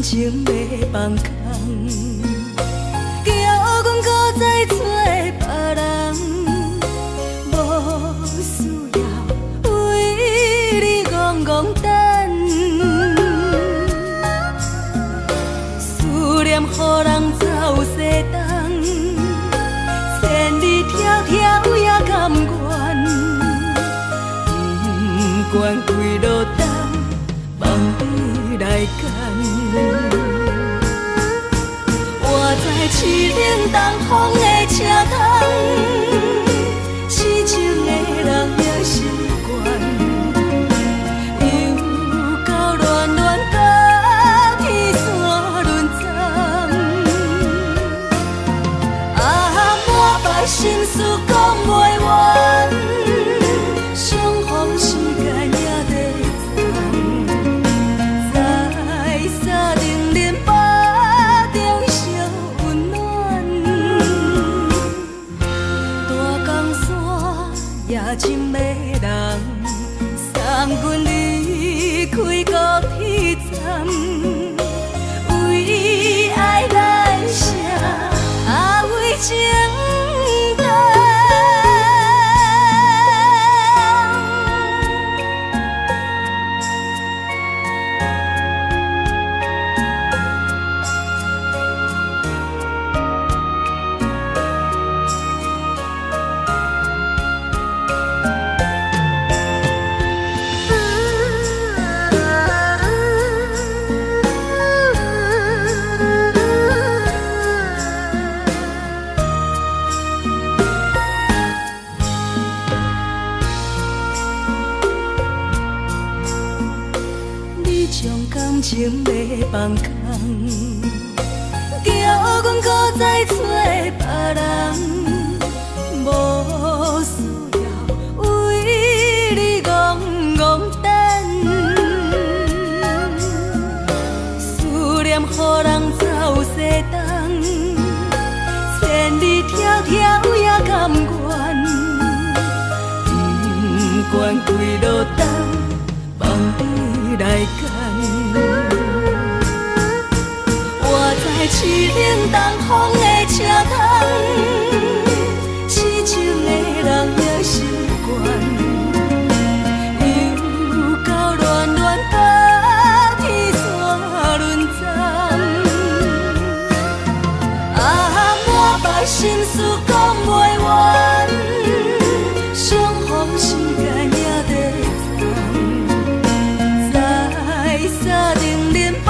情要放空，叫阮搁再找别人，无需要为你戆戆等。思念予人走西东，千里迢迢也甘愿，不管几落冬。梦里来干，我在市顶东风的车窗，痴情的人也习惯，又到恋恋到天山沦陷，啊，满腹心事讲袂完。深的人送阮离开高铁站，为爱来写啊为情长。情要放空，叫阮搁再找别人，无需要为你戆戆等。思念予人走西东，千里迢迢也甘愿，不管几落冬，梦里来干。市顶东风的车窗，痴情的人也习惯，又到恋恋到天山沦陷，啊，满腹心事讲袂完，相逢时间也在藏，在沙丁林巴。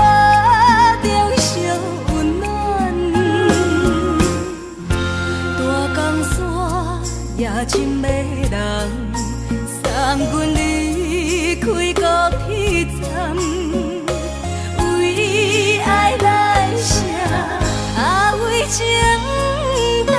夜深的人送阮离开高铁站，为爱来写啊为情长。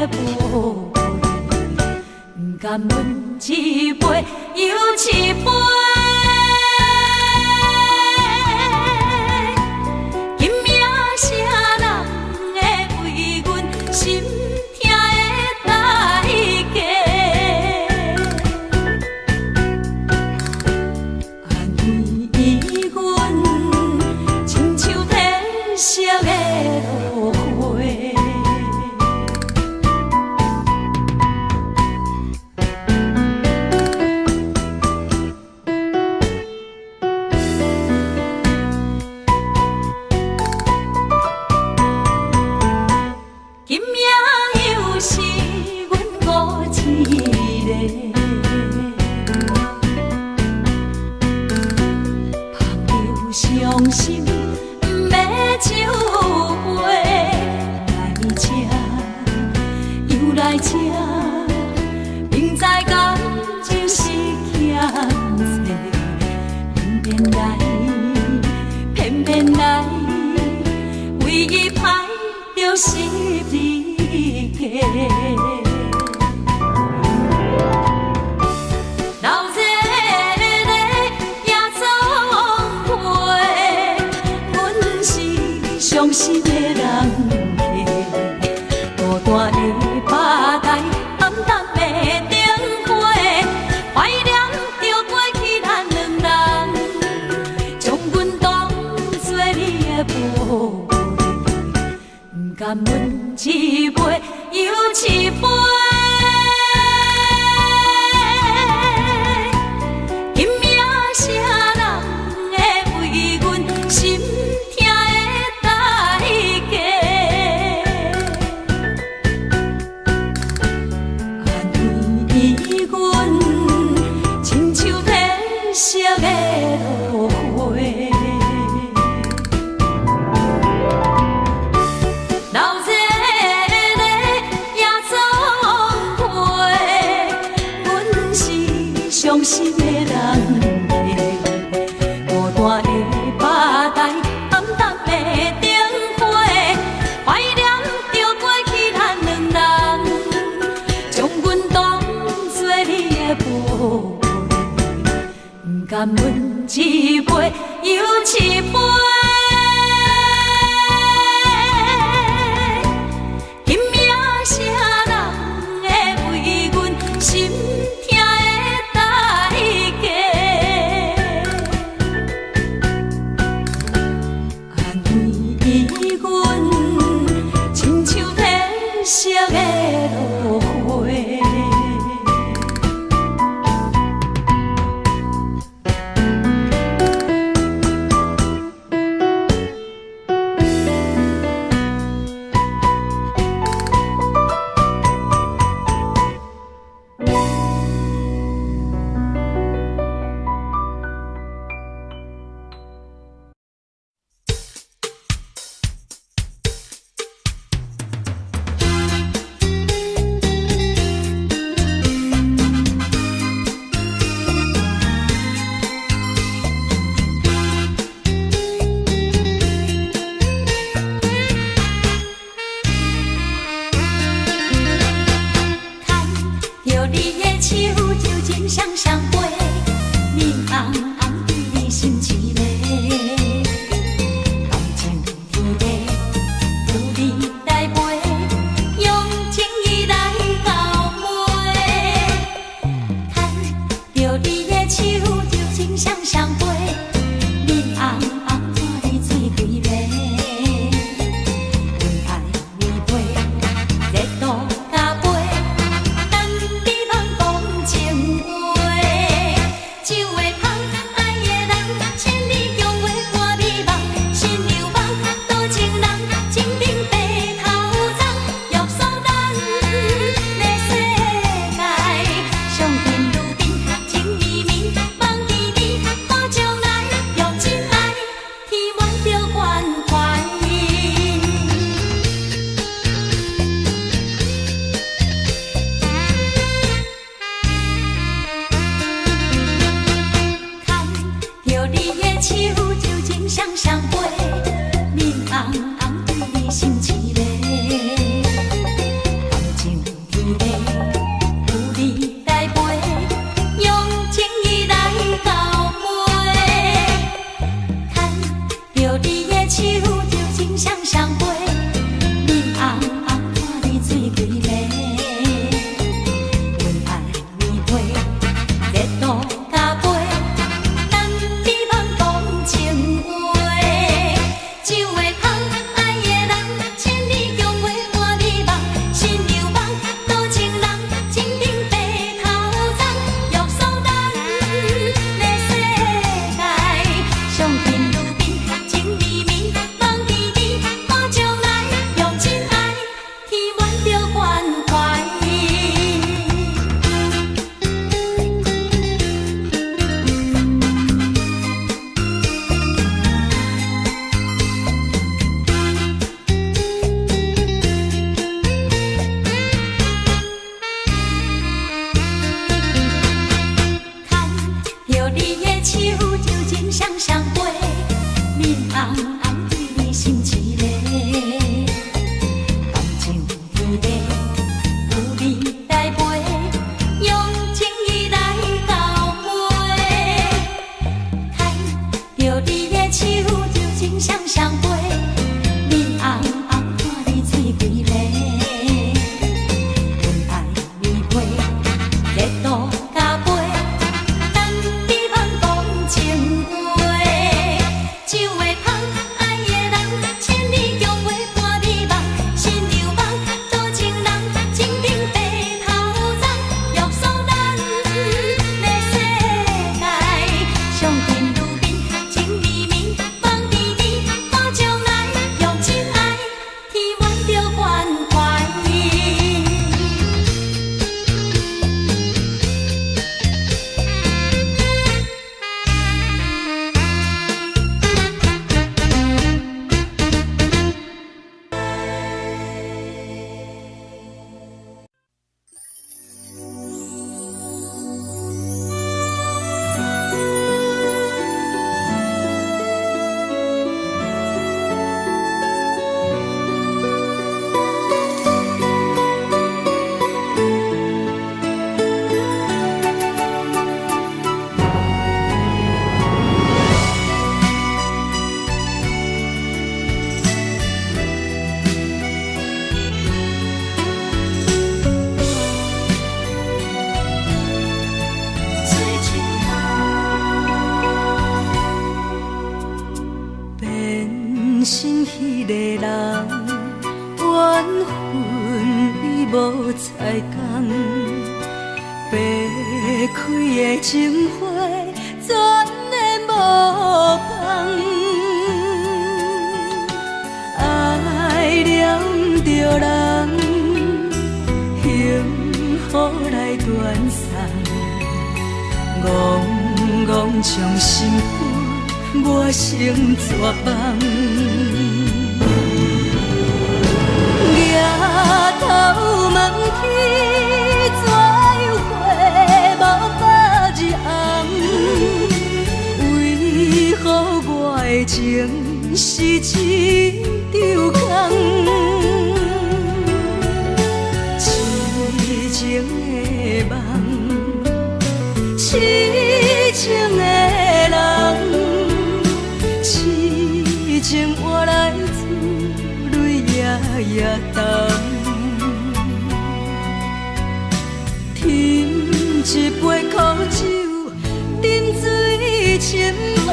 不伤心，不要酒杯来吃，又来吃，明知感情是欠债，偏偏来，为伊歹着失理解。伤心的人客，孤单的吧台，暗淡的灯花，怀念着过去咱两人，将阮当作你的宝贝，不甘阮一杯又一杯。今夜啥人会为阮心？色的落花，流热的夜总会，阮是伤心的人客，孤单的吧台，暗淡的灯花，怀念着过去咱两人，将阮当作你的宝。甘阮一杯又一杯，今夜啥人会为阮心痛的代价？安慰阮，亲像褪色的落花。无彩工，白开的情花全然无芳。爱念着人，幸福来断送，戆戆将心肝，我成绝望。抬头问天，怎样花无百日红？为何我的情是一场空？痴情的梦，痴情的人，痴情换来自泪夜夜澹。添一杯苦酒，饮水深芳。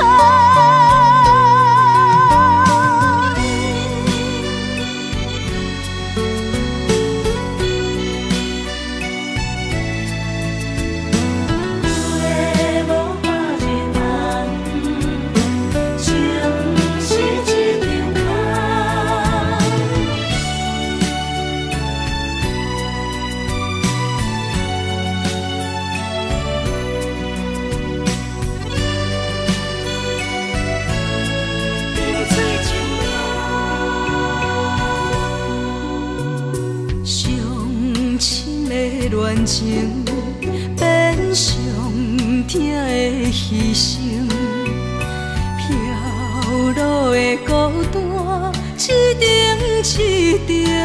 恋情变上疼的牺牲，飘落的孤单一程一程，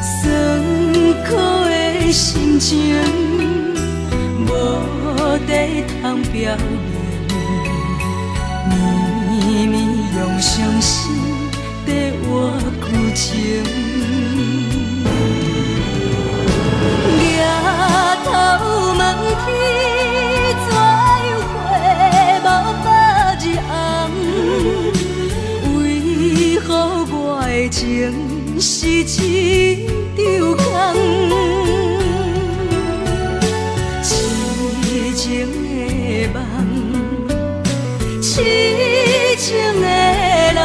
酸苦的心情无地通表面，绵绵用伤心在我旧情。抬头问天，怎样花无百日红？为何我的情是一场空？痴情的梦，痴情的人，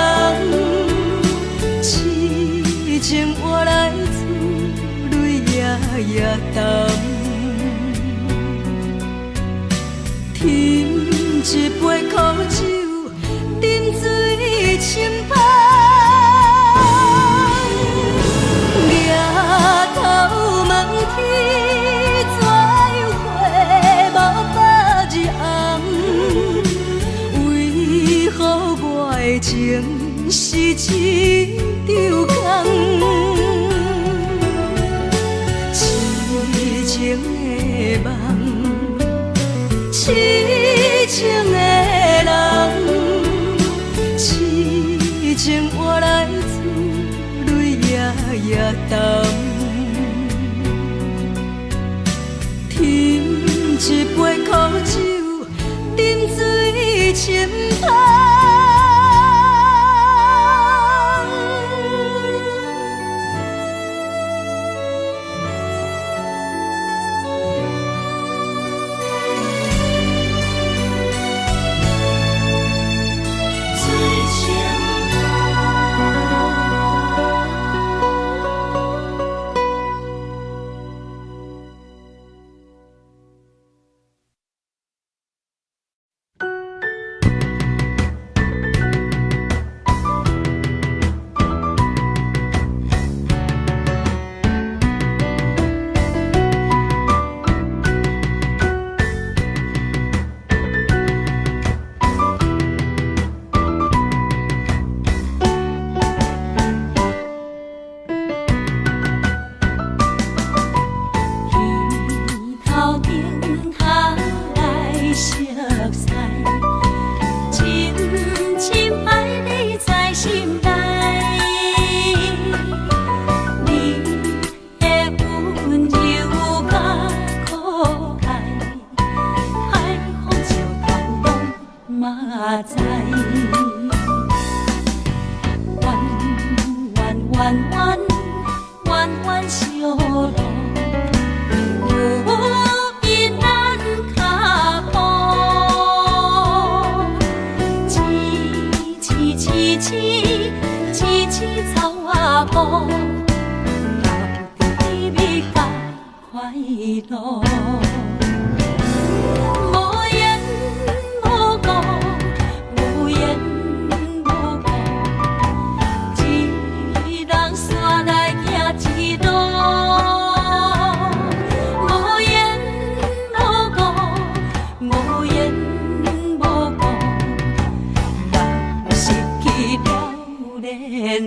痴情换来自泪夜夜澹。添一杯苦酒，饮水深芳。抬头问天，怎样花无百日红？为何我的情是一场空？痴情的梦，痴情的人，痴情换来自泪夜夜澹。添一杯苦酒，饮水深芳。知，弯弯弯弯。小路，有因咱脚步，青草仔步，留着甜蜜甲快乐。无言无故，无言无故，一人山来行一路。无言无故，无言无故，人失去了联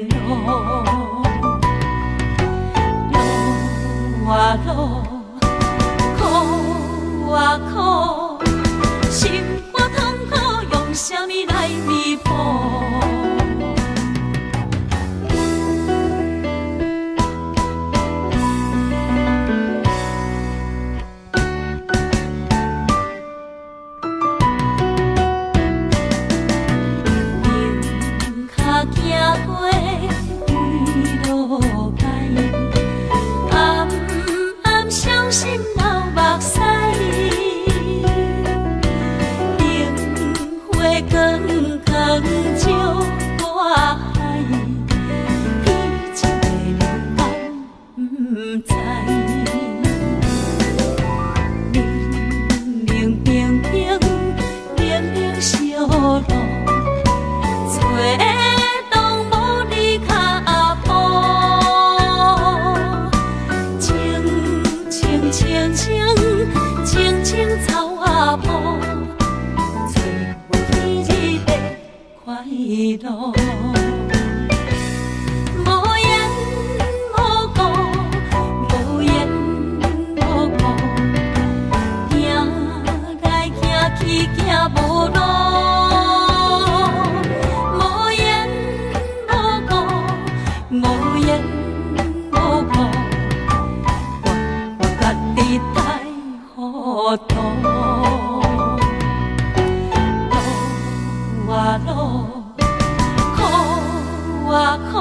络。路啊路，苦啊苦，心肝痛苦，用啥物来弥补？行脚过几路歹，暗暗伤心流目屎。灯花光光照我海，彼情的人敢不知？明明平平明明小路。冬无你脚步，青草仔步，找无天日的快乐。无言无故，无言无故，行来行去行无路。无言无故，我家己太糊涂。路啊路，苦啊苦，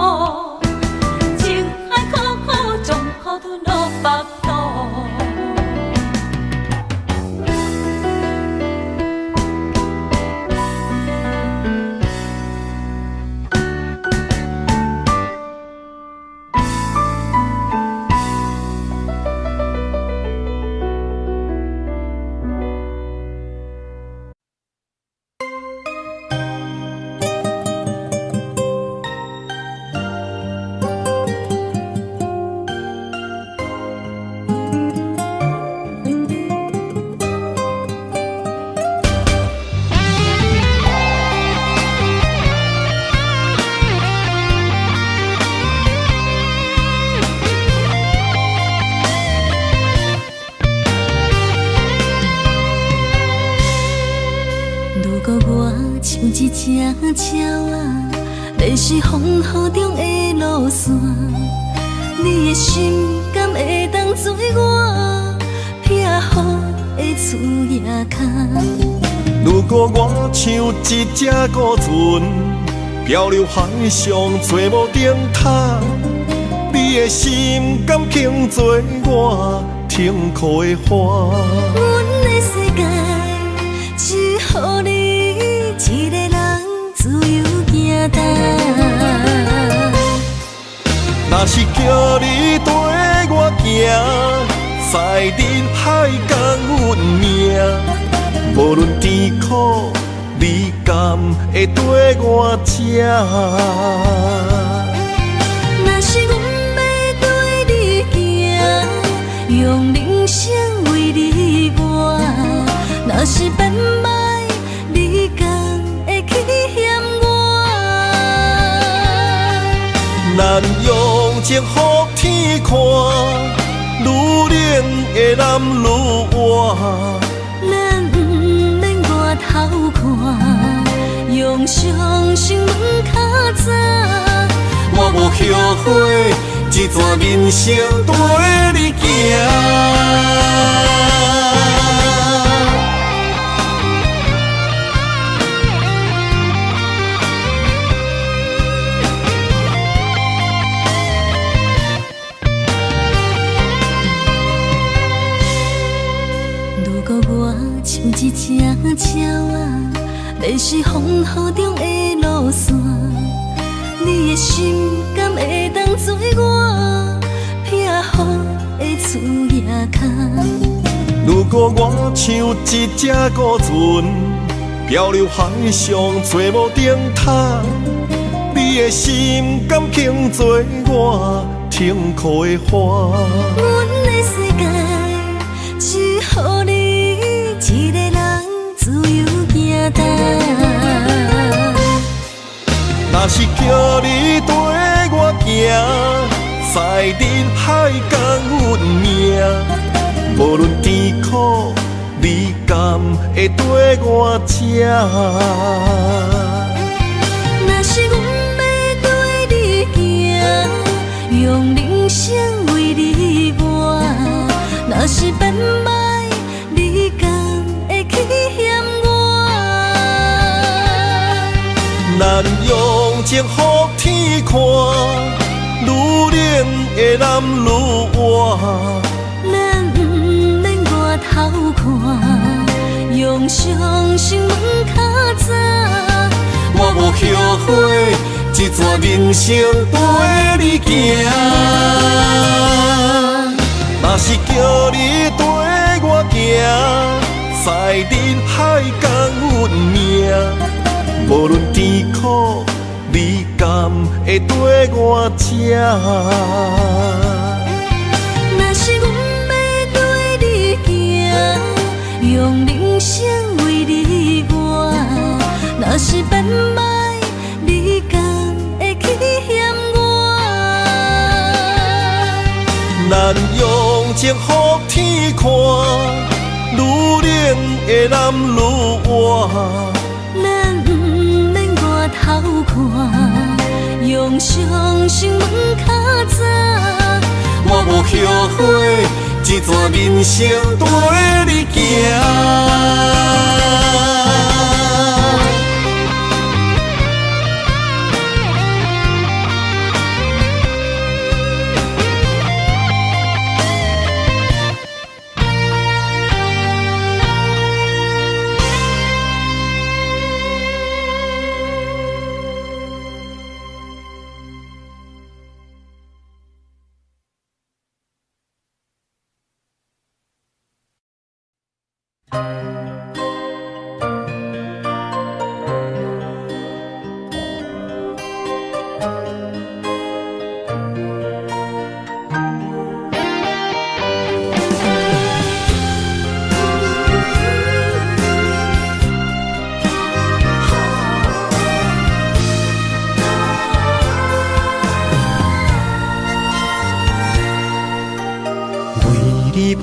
情海苦苦，将苦吞落腹肚。像一只鸟仔，迷失风雨中的路线。你的心敢会当做我撇予的厝野脚？如果我像一只孤船，漂流海上做无顶塔，你的心敢肯做我停靠的花？阮的世界只予你一个人自由行踏。若是叫你跟我行，在人海共阮命，无论甜苦，你敢会跟我吃？若是阮要跟你行，用人生为你活，若是变歹，你敢会去嫌我？咱用情予天看，愈冷的男愈活。咱不免外头看，用双心问较早。我无后悔，一段人生跟你行。声鸟啊，要是风雨中的路线，你的心敢会当做我避雨的厝夜空？如果我像一只孤船，漂流海上找无顶塔，你的心敢肯做我停靠的花？阮的世界只予你一个人自由行动。若是叫你跟我行，赛人海共阮命。无论甜苦，你敢会跟我吃？若是阮要跟你行，用人生为你活。若是变歹，你敢会去嫌我？咱用情予天看，愈冷的男愈活。咱不免外头看，用双心问较早。我无后悔，这段人生陪你行。若是叫你跟我行，赛人海共阮命。无论甜苦，你敢会跟我吃？若是阮要跟你行，用人生为你活。若是变歹，你敢会去嫌我？咱用情予天看，愈冷的男愈活。咱不免外头看，用双心问较早。我无后悔，这段人生陪你行。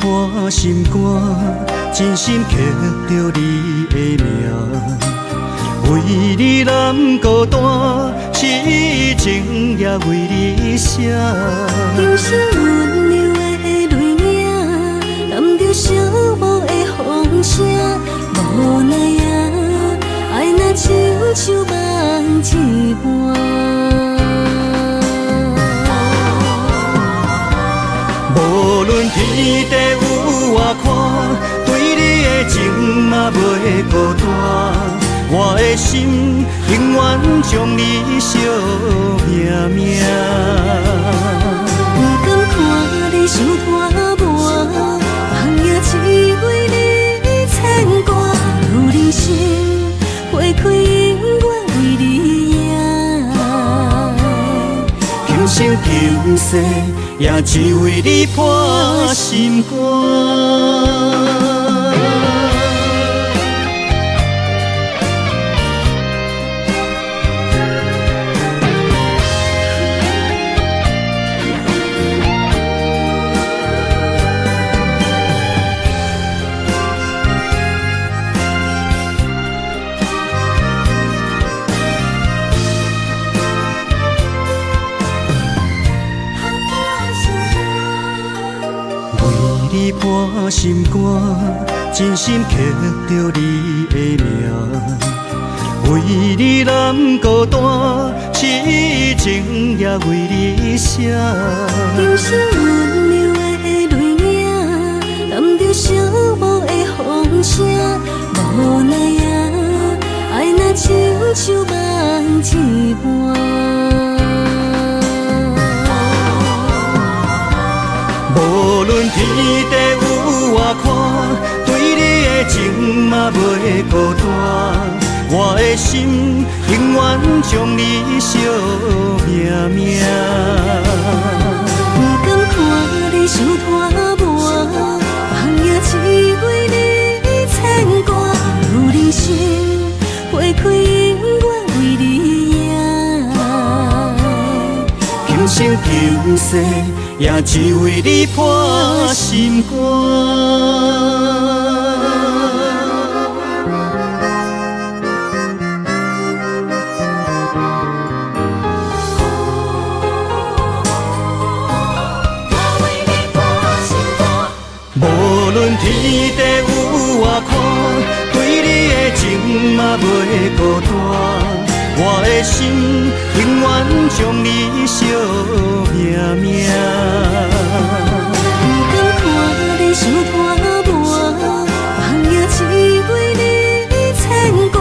破心肝，真心刻着你的名。为你难孤单，痴情也为你写。人生温柔的泪影，染着寂寞的风声。无奈啊，爱若亲像梦一半。无论天地有外宽，对你的情嘛袂孤单。我的心永远将你惜命命。不敢看你伤肝磨，梦也只为你牵挂。有人生花开永远为你赢，今生今世也只为你破心肝。你破心肝，真心刻着你的名。为你难孤单，痴情也为你写。人生温柔的泪影，染着寂寞的风声。无手梦一半。无论天地有外宽，对你的情嘛袂孤单。我的心永远将你惜命命。不甘看你受拖磨，放野只为你牵挂。有人生花开永远为你赢，求生求死也只为你破心肝。无论天地有外宽，对你的情嘛袂孤单。我的心永远将你惜命命。不甘看你受拖磨，放野只为你牵挂。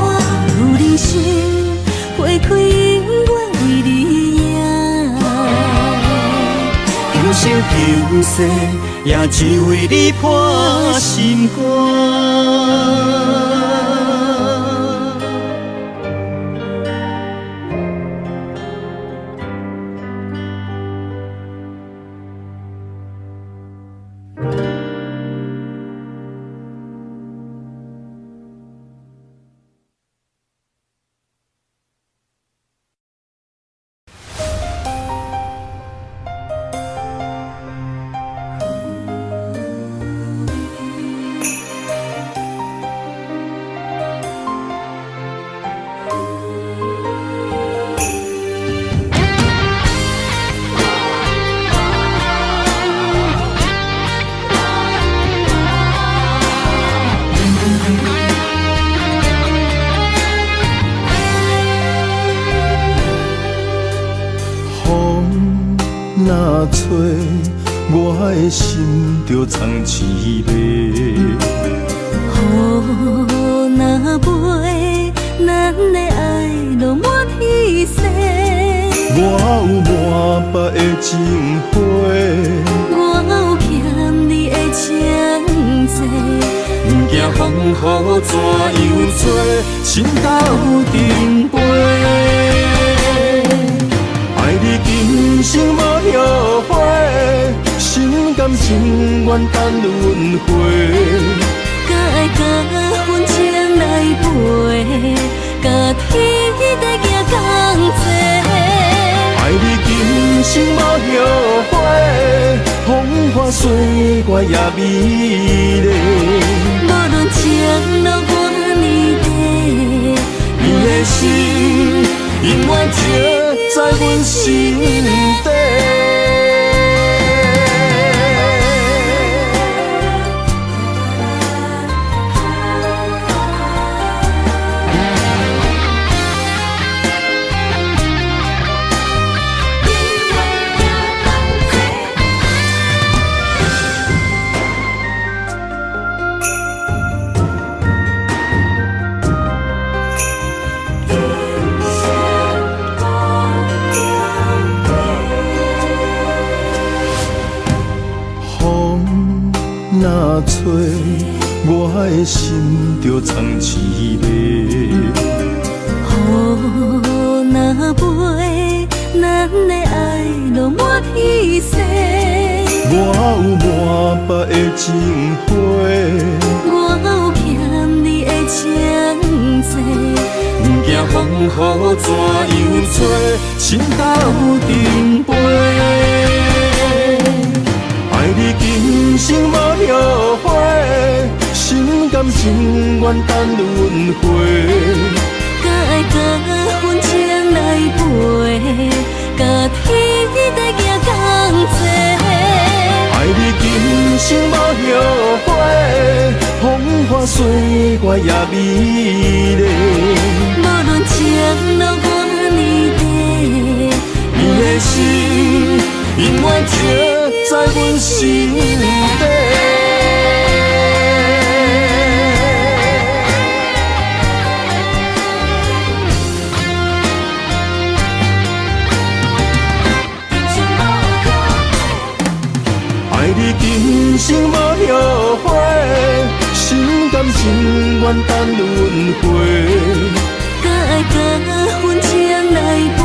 有人生花开永远为你赢，求生求死也只为你破心肝。若吹，我的心就藏一个。雨若飞，咱的爱落满天星。我有满腹的情花，我有欠你的情债，不惊风雨怎样做，心斗阵飞。爱你今生无后悔，心甘情愿等轮回。甲爱甲阮情来陪，甲天地行同齐。爱你今生无后悔，风花雪月也美丽。无论前路偌呢短，你的心永远刻在阮心底。若吹，我的心就藏一个。雨若飞，咱的爱落满天星。我有满腹的情花，我有欠你的情债，不惊风雨怎样做，心斗阵飞。爱你今生无后悔，心甘情愿等轮回。甲爱甲阮情来陪，甲天地行同齐。爱你今生无后悔，风花雪月也美丽。无论前路偌呢短，你的心永远刻在阮心底。情愿等轮回。甲爱甲份情来陪，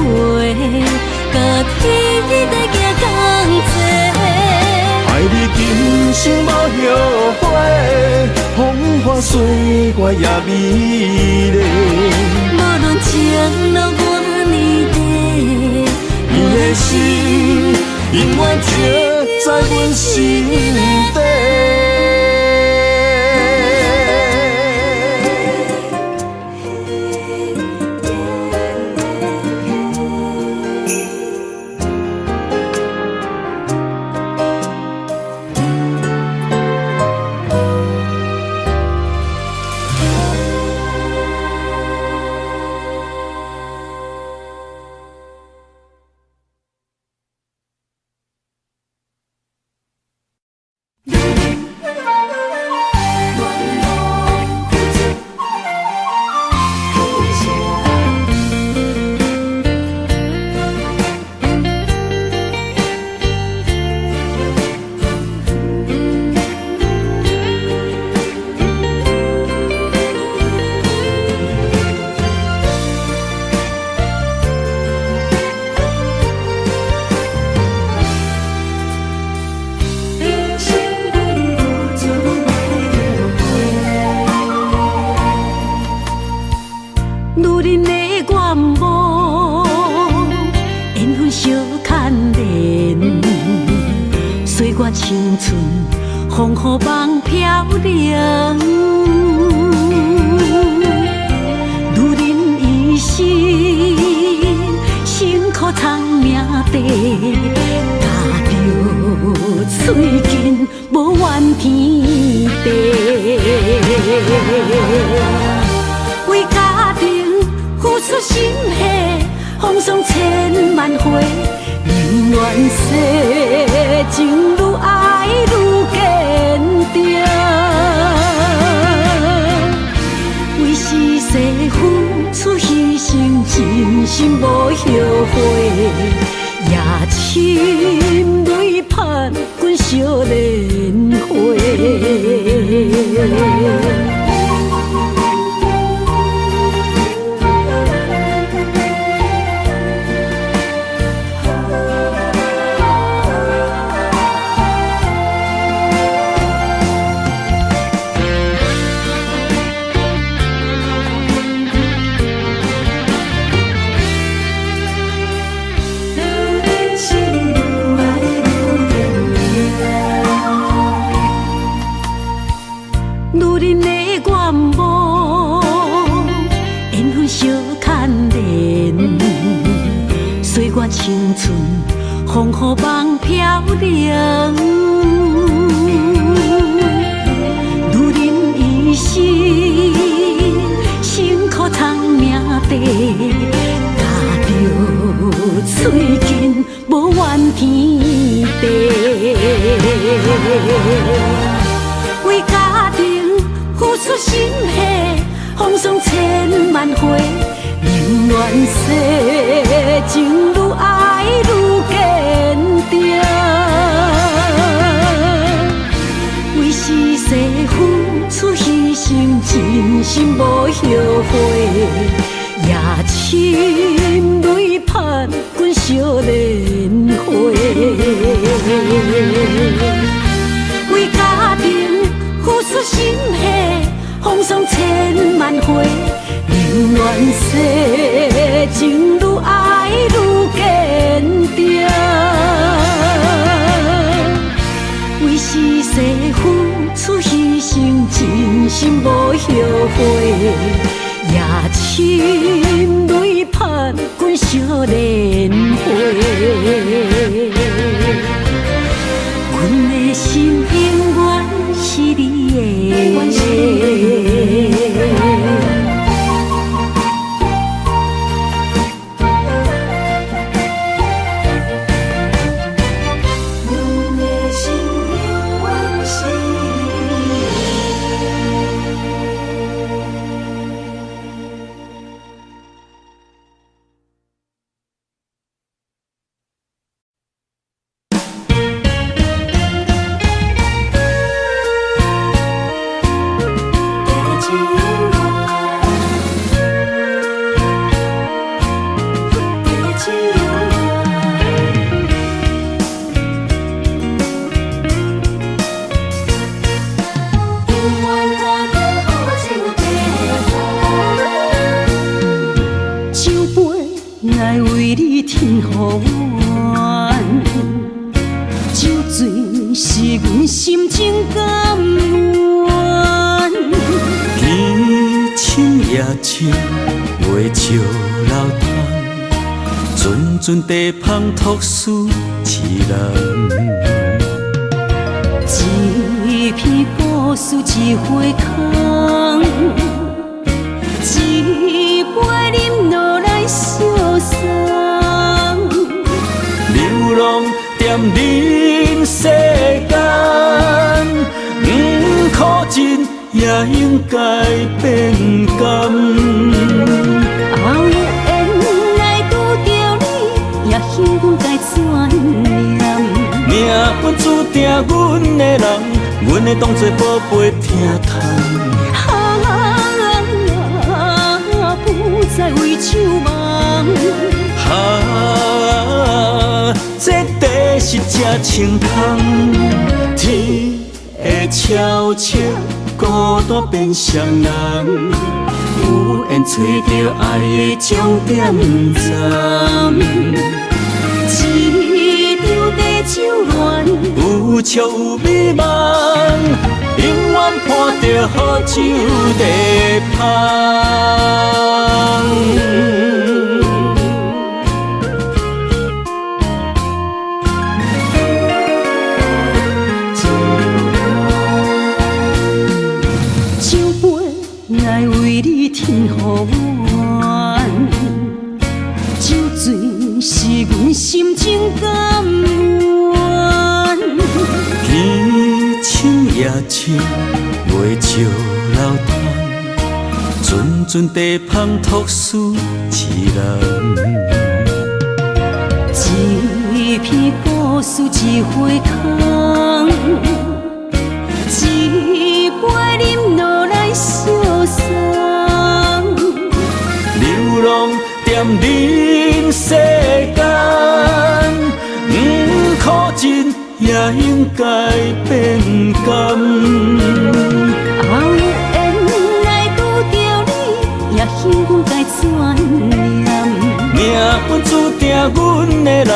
甲天地行同齐。爱你今生无后悔，风花雪月也美丽。无论情路偌呢短，你的心永远刻在阮心底。青春风雨梦飘零，女人一生辛苦藏命地，踏着嘴筋无怨天地，为家庭付出心血，风霜千万回。宁愿世情愈爱愈坚定，为是世付出牺牲，真心无后悔，夜深泪盼阮少年花。青春风雨梦飘零，女人一生辛苦藏命地，踏着嘴筋无怨天地，为家庭付出心血，风霜千万回。宁愿世情愈爱愈坚定，为是世付出牺牲，真心无后悔。夜深泪盼阮少年花，为家庭付出心血，风霜千万回。宁愿世情愈爱愈坚定，为是世付出牺牲，真心无后悔。夜深泪盼阮少年花，阮的心永远是你的。来为你添予愿，酒醉是阮心情甘愿。天深夜深，月照楼窗，阵阵地香吐丝凄人。一片故事一回空，一杯饮落来相送。流浪踮人世间，苦尽也应该变甘。后缘来拄着你，也幸阮该怎念？命运注定阮的人，阮会当作宝贝疼痛。不再为酒梦。这地是这清风，天会悄悄孤单变双人，有缘找到爱的终点站。一场地酒恋，有笑有美梦，永远伴着好酒地香。酒杯来为你添予愿，酒醉是阮心情甘愿。天深夜深，月照楼窗，阵阵地香吐丝凄人。一片故事一回空，一杯饮落来相送。流浪踮人世间，苦尽也应该变甘。后缘来拄着你，也幸阮该怎念？命运注定阮的人，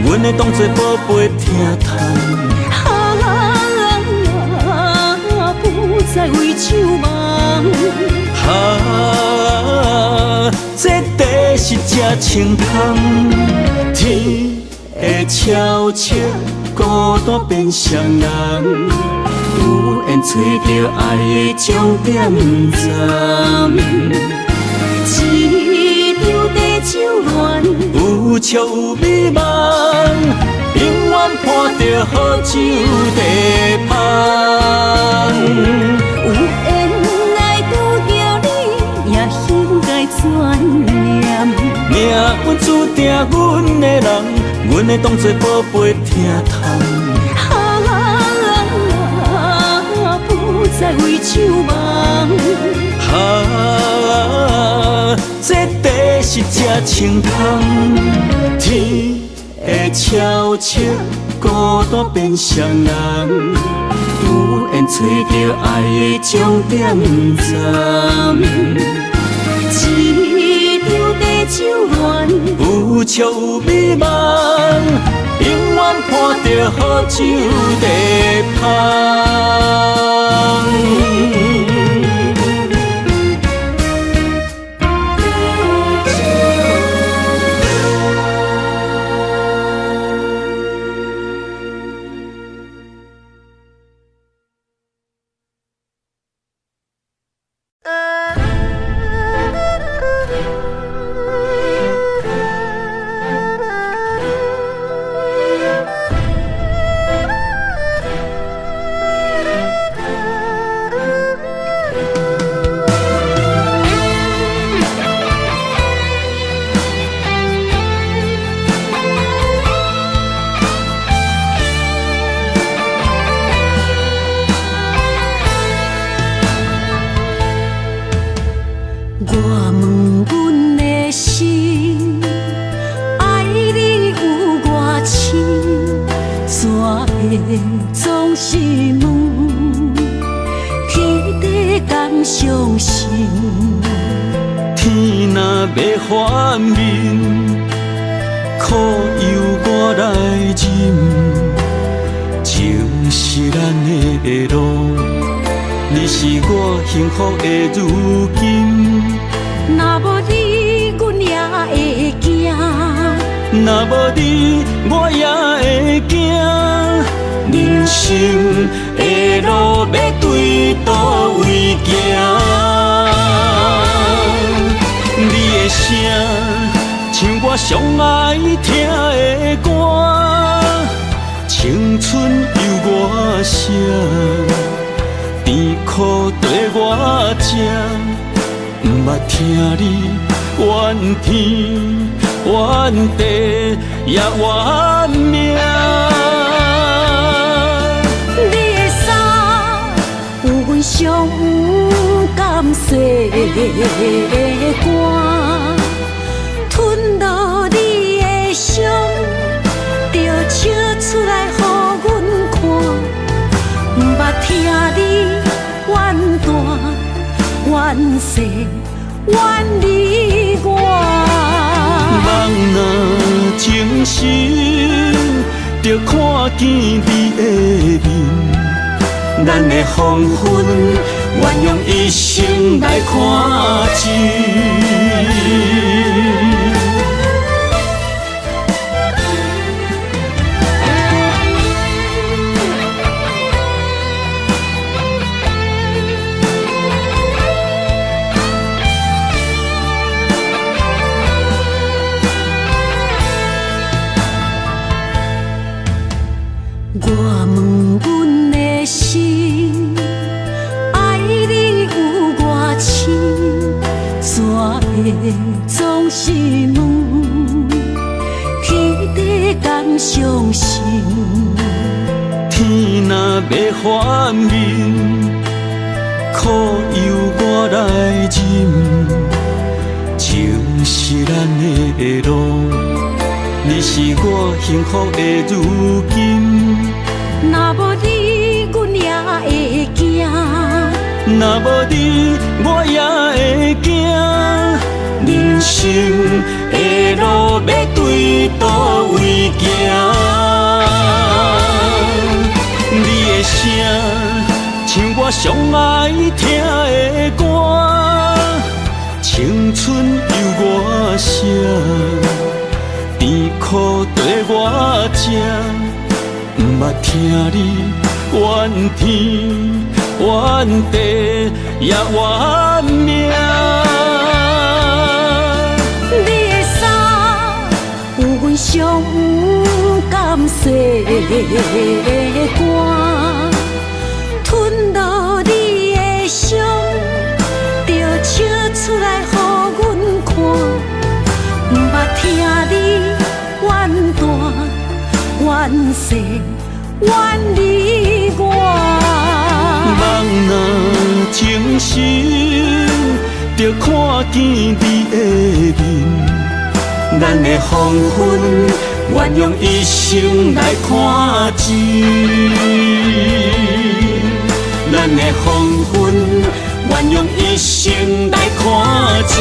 阮会当作宝贝疼痛。不再为酒梦。这地是这清风，天会悄悄孤单变双人，有缘找到爱的终点站。一场地酒恋，有笑有美梦，永远伴着好酒地香。有缘来拄着你，也幸该怎念？命运注定阮的人，阮会当作宝贝疼痛。不再为酒梦。这地是这清风，天会悄悄孤单变双人，有缘找到爱的终点站。一场地酒恋，有笑有美梦，永远伴着好酒地香。我问阮的心，爱你有偌深，怎会总是问，天地敢相信？天若要反面，苦由我来忍，情是咱的路，你是我幸福的如今。若无你，阮也会惊；若无你，我也会惊。人生的路要对倒位行？你的声像我上爱听的歌，青春由我写，甜苦对我吃，不捌听你怨天怨地也怨命。你的衫有阮伤甘细的肝，吞落你的伤，就笑出来予阮看，不捌听你怨大怨细怨你我。梦若情深，就看见你的面，咱的黄昏，愿用一生来看尽。我问阮的心，爱你有偌深，怎会总是问天地敢相信？天若要反面，苦由我来忍，情是咱的路，你是我幸福的如今。若无你，阮也会惊；若无你，我也会惊。人生的路要对倒位行？你的声像我上爱听的歌，青春由我写，甜苦对我吃。不捌听你怨天怨地也怨命。你的衫有阮伤甘细的肝，吞落你的伤，就笑出来予阮看，不捌听你怨大怨细怨你我。梦若情深，就看见你的面，咱的黄昏，愿用一生来看尽。咱的黄昏，愿用一生来看尽。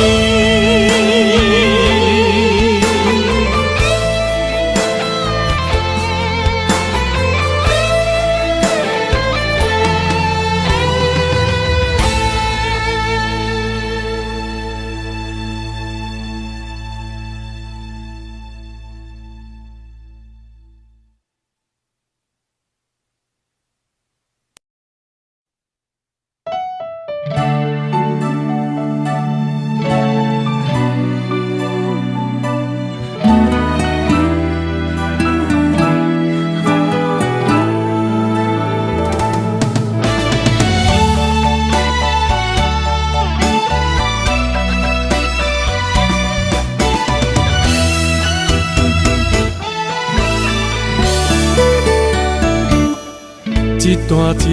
一段情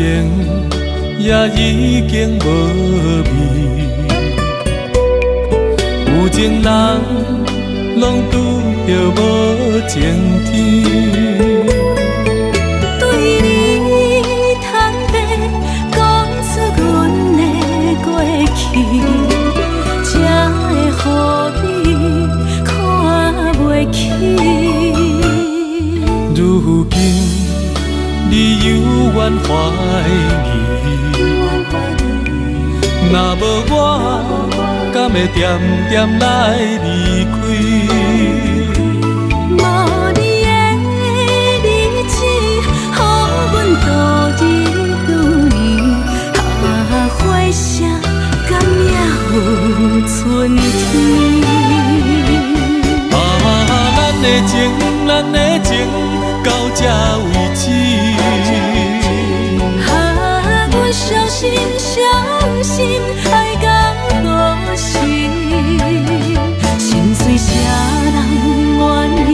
也已经无味，有情人拢拄着无情天。对你坦白讲出阮的过去，才会予你看袂起。怨怀疑。若无我，敢会点点来离开？无你的日子，予阮度日如年，花谢甘也有春天。咱的情，咱的情，到这为止。阮伤心伤心，爱到何时？心碎啥人愿意？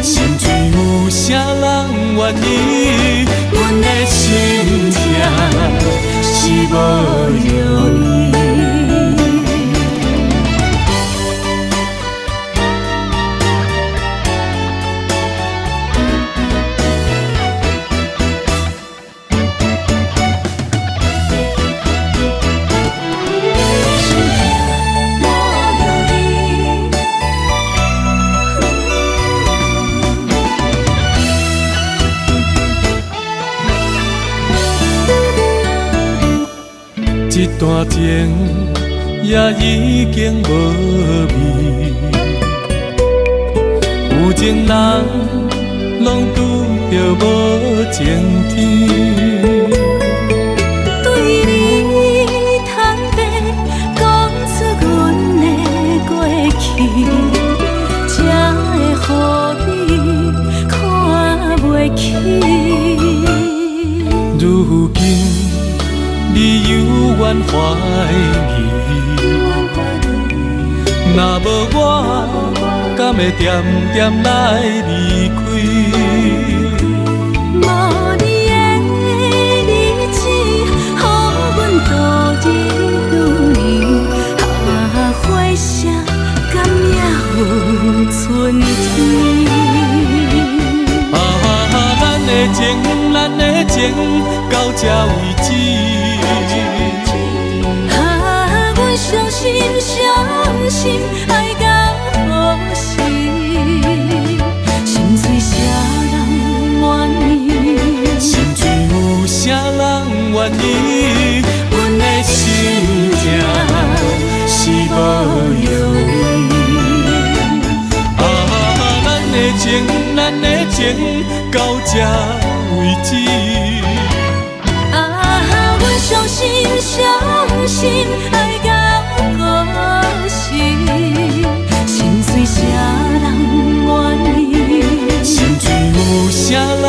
心碎有啥人愿意？阮的心痛是无容易。一段情也已经无味，有情人拢拄着无情天。对你坦白，讲出阮的过去，才会予你看袂起。如今你有怨怀疑，若无我，敢会点点来离开？无你的日子，予阮度日如年，花谢甘也有春天。咱的情，咱的情，到这为止。阮伤心伤心，爱到何时？心碎啥人愿意？心碎有啥人愿意？阮的心痛是无容易。咱的情，咱的情，到这为止。阮伤心伤心，爱到何时？心碎啥人愿意？心碎有啥人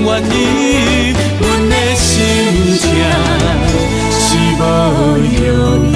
愿意？阮的心痛是无容易。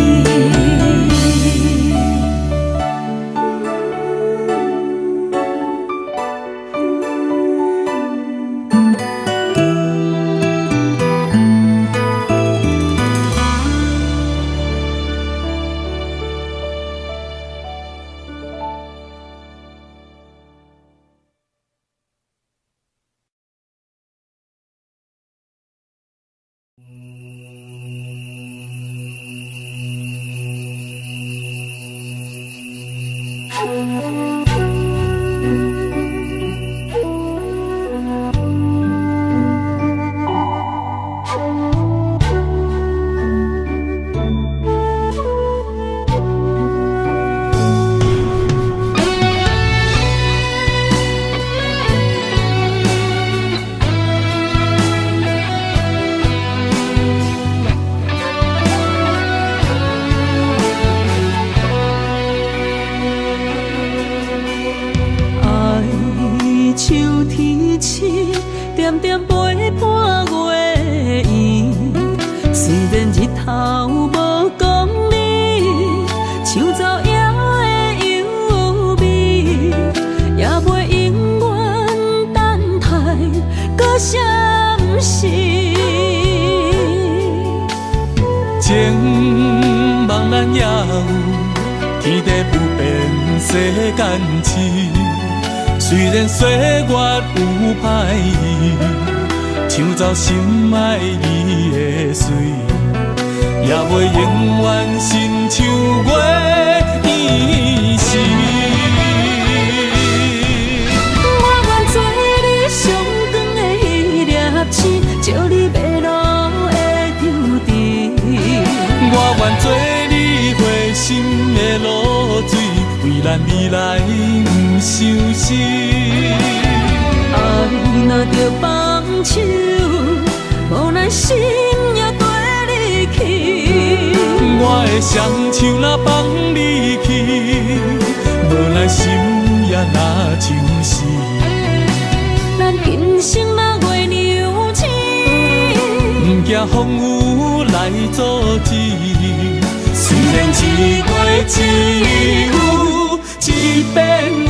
情茫然也有天地不变世间事，虽然岁月有歹意，抢走心爱伊的水，也袂永远亲像月伊是。我愿做你上长的迄粒星，照你。露水，为咱未来不伤心。爱若着放手，无咱心也跟你去。我的双手若放你去，无咱心也若像死。咱今生若月娘星，不惊风雨来阻止。虽然一月只有一百年。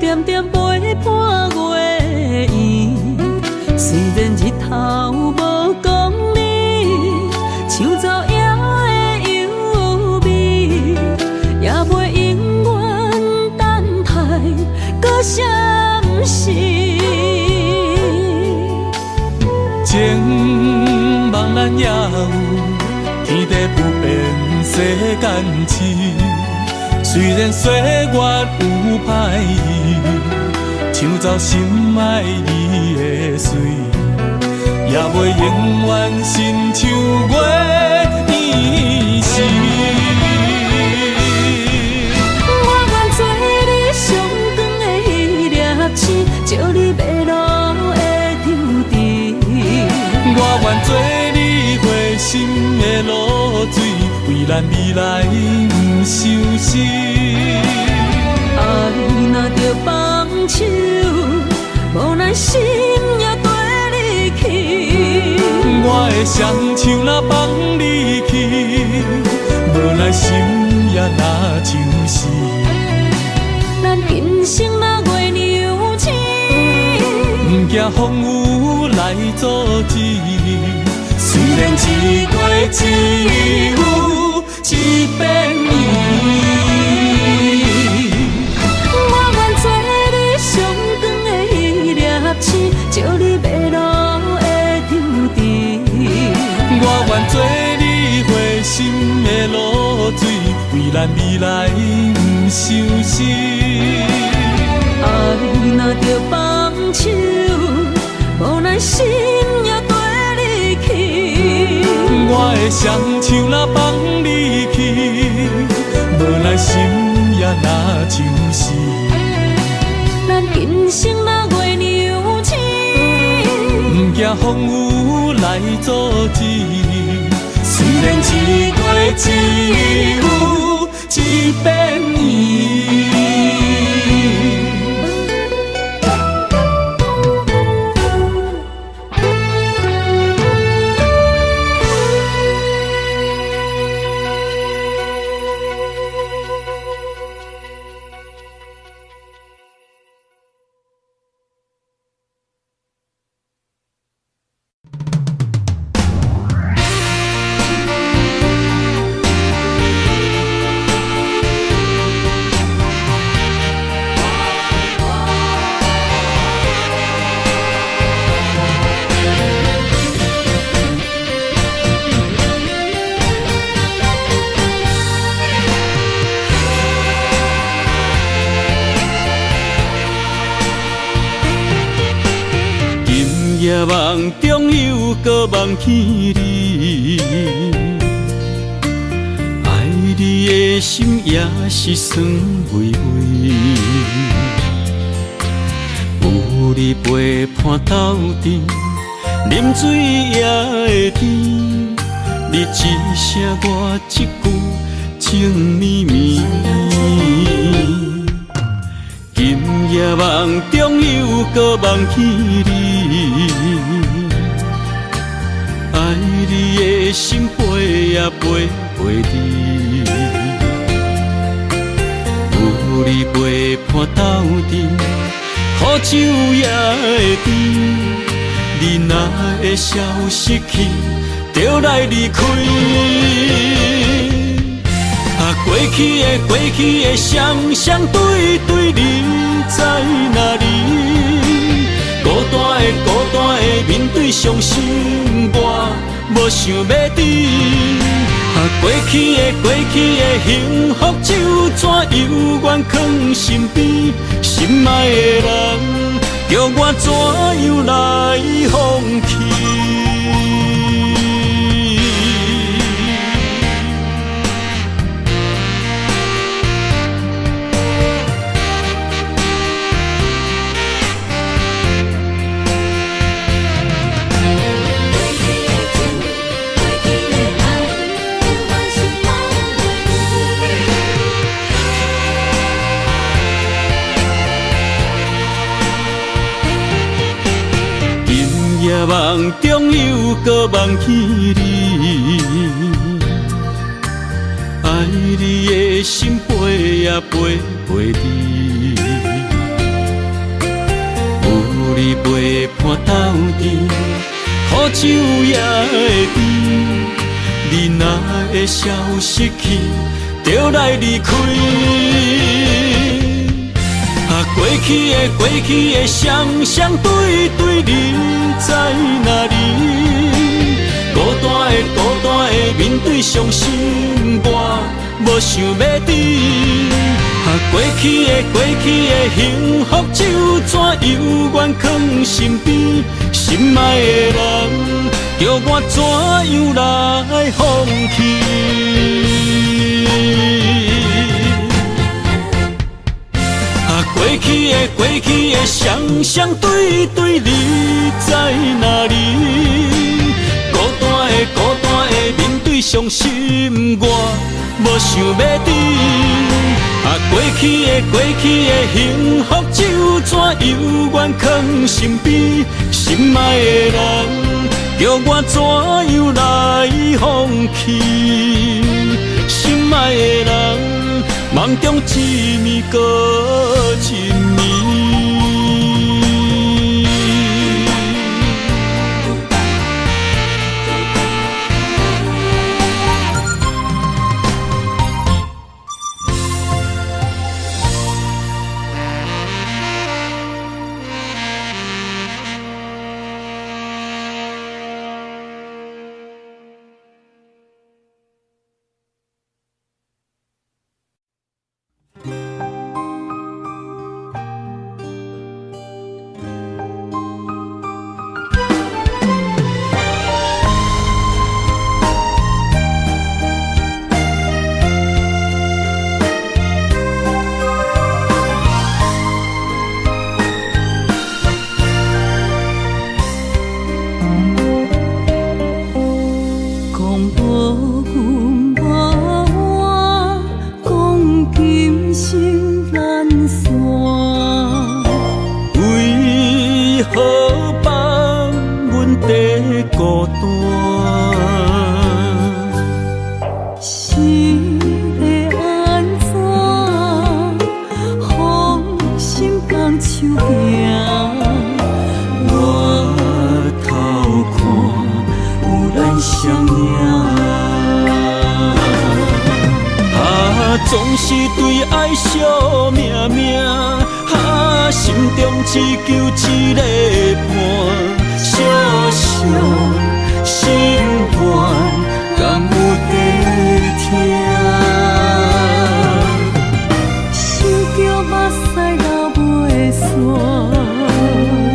点点陪伴月圆，虽然日头无讲你，像走夜的幽味，也袂永远等待搁闪失。情茫然也有，天地不变，世间痴。虽然岁月有歹意，抢走心爱你的水，也袂永远亲像月圆时。我愿做你上长的迄粒星，照你迷路的丢滴。我愿做你花心的露水，为咱未来不伤心。爱若着放手，无咱心也跟你去。我的双手若放你去，无咱心也若像死。咱今生若月娘星，不惊风雨来阻止。虽然一月只有一百年。照你迷路的丢滴，我愿做你花心的露水，为咱未来不伤心。爱若着放手，无咱心也跟你去。我的双手若放你去，无咱心也若像死。咱今生若月娘星，不惊风雨来阻止。虽然一月只有一百年。夜梦中又搁梦起你，爱你的心也是酸微微。有你陪伴斗阵，啉水也会甜。你一声我一句，情绵绵。今夜梦中又搁梦起你，爱你的心飞也飞袂离。有你陪伴斗阵，苦酒也会甜。你若会消失去，就来离开。过去的双对对，你在哪里？孤单的面对伤心，我无想要你。过去的幸福就怎犹原藏身边，心爱的人，叫我怎样来放弃？梦中又搁梦起你，爱你的心飞呀飞你，有你陪伴斗阵，苦酒也会甜。你若会消失去，就来离开。过去的双对对，你在哪里？孤单的面对伤心，我无想要你。过去的幸福就怎犹原藏身边，心爱的人，叫我怎样来放弃？过去的双对对，你在哪里？孤单的面对伤心，我无想要你。过去的幸福就怎犹原藏身边，心爱的人，叫我怎样来放弃？心爱的人，梦中一暝搁一暝。总是对爱惜命命，心中只求一个伴，小小心愿，敢有地听？想着目屎流袂散，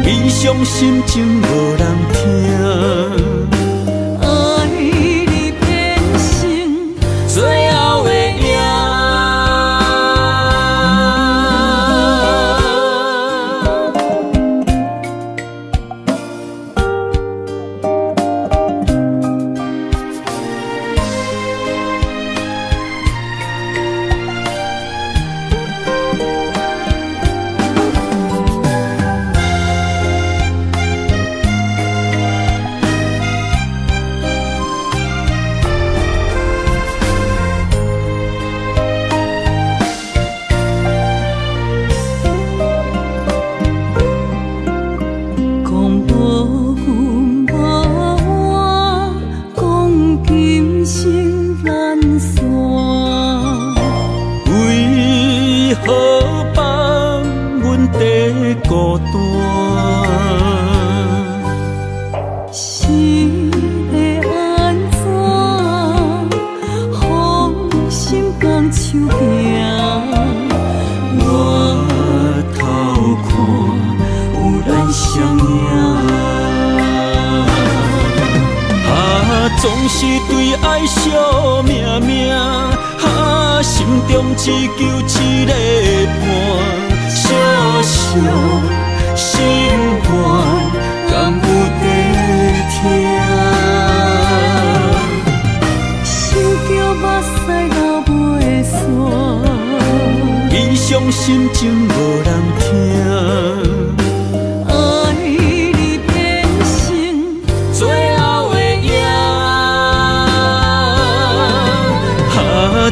悲伤心情无人听。总是对爱惜命命，心中只求一个伴，小小心愿，敢有在听？想叫目屎流袂散，悲伤心情无人听。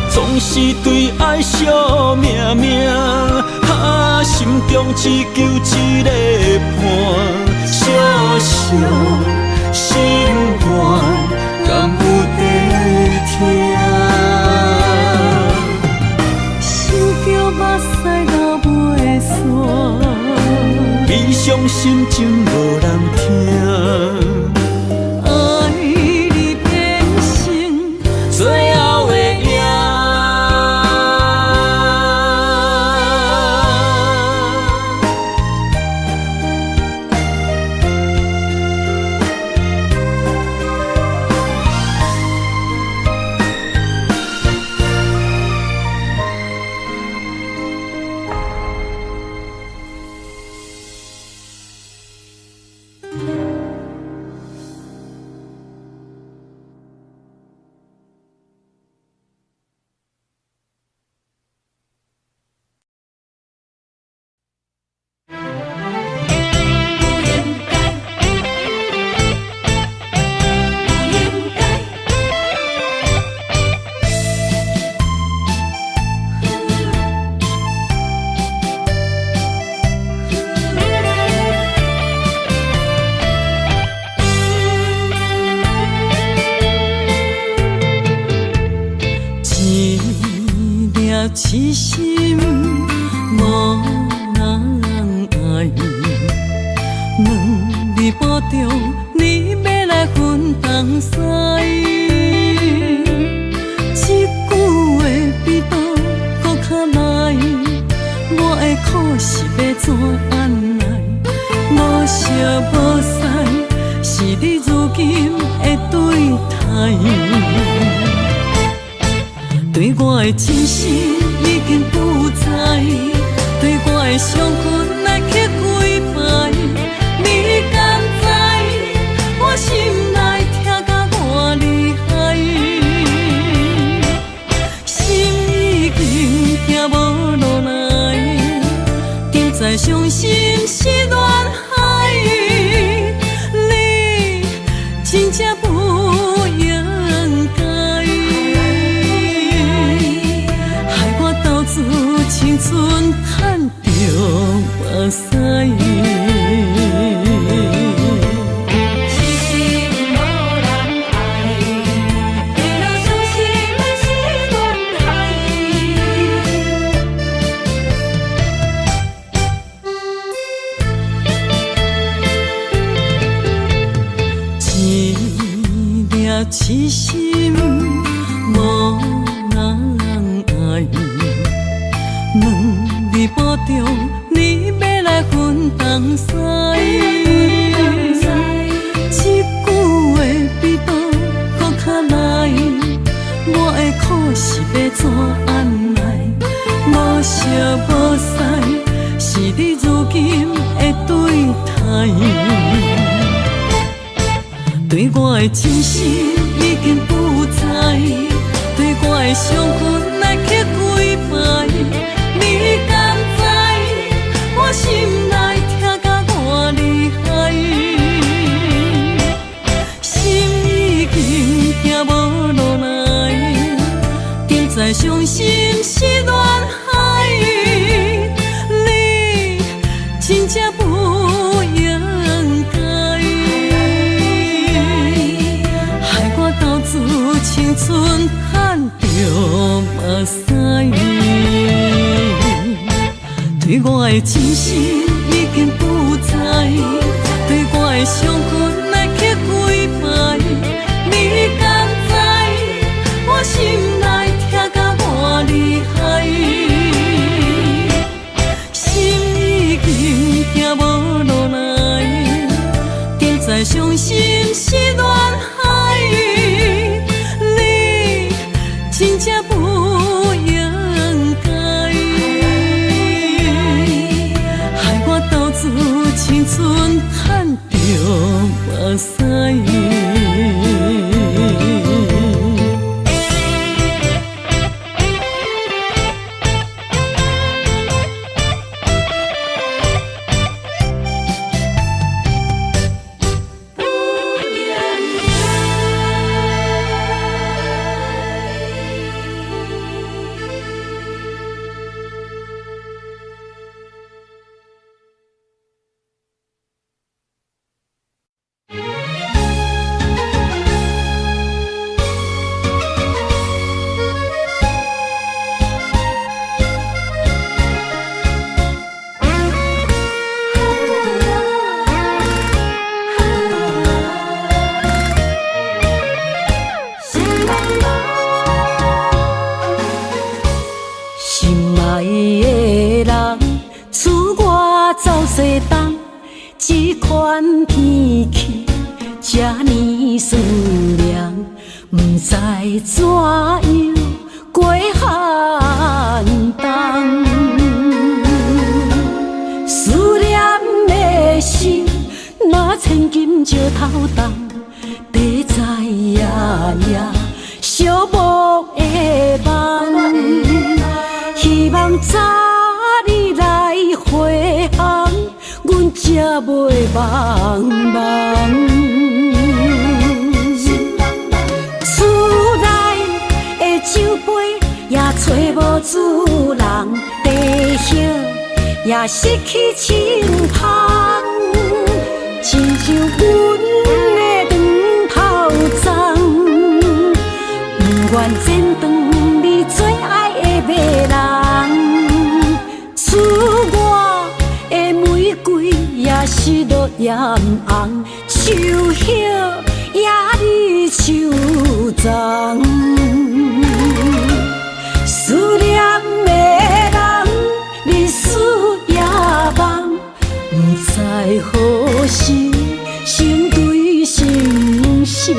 总是对爱惜命命，心中只求一个伴，小小心愿，敢有在听？想叫目屎流袂散，悲伤心情无人听。痴心无人爱，两字保重，你要来分东西。一句话比倒搁较来，我的苦是要怎安来？无惜无使，是你如今的对待。对我的真心已经不知，对我的伤痕来去几摆，你敢知？我心内痛甲偌厉害，心已经行无路来，定在伤心是恋海，你真正不应该。青春赚着目屎，痴心无人爱，为了伤心的是恋海。一粒痴心无人爱。两字保重，你要来分东西。一句话比倒搁较来，我的苦是要怎安来？无惜无使，是你如今的对待。对我的真心已经不知，对我的伤痕来去几摆。你敢知？我心内痛甲偌厉害，心已经行无路来，定在伤心是恋海，你真正不应该，害我斗自青春赚着目屎。对我的真心已经不知，对我的伤痕来去几摆，你敢知？我心内痛甲偌厉害，心已经行无路来，定在伤心是恋海。款天气，这呢思念，不知怎样过寒冬。思念的心，若千金石头重，地在夜夜寂寞的梦。希望早日来回航，阮才袂茫茫。厝内的酒杯也找无主人，地叶也失去清芳，亲像阮的长头鬃，不愿剪断你最爱的迷人。厝外的玫瑰也是落艳红，树叶也离树丛。思念的人，日思夜梦，不知何时心对心声。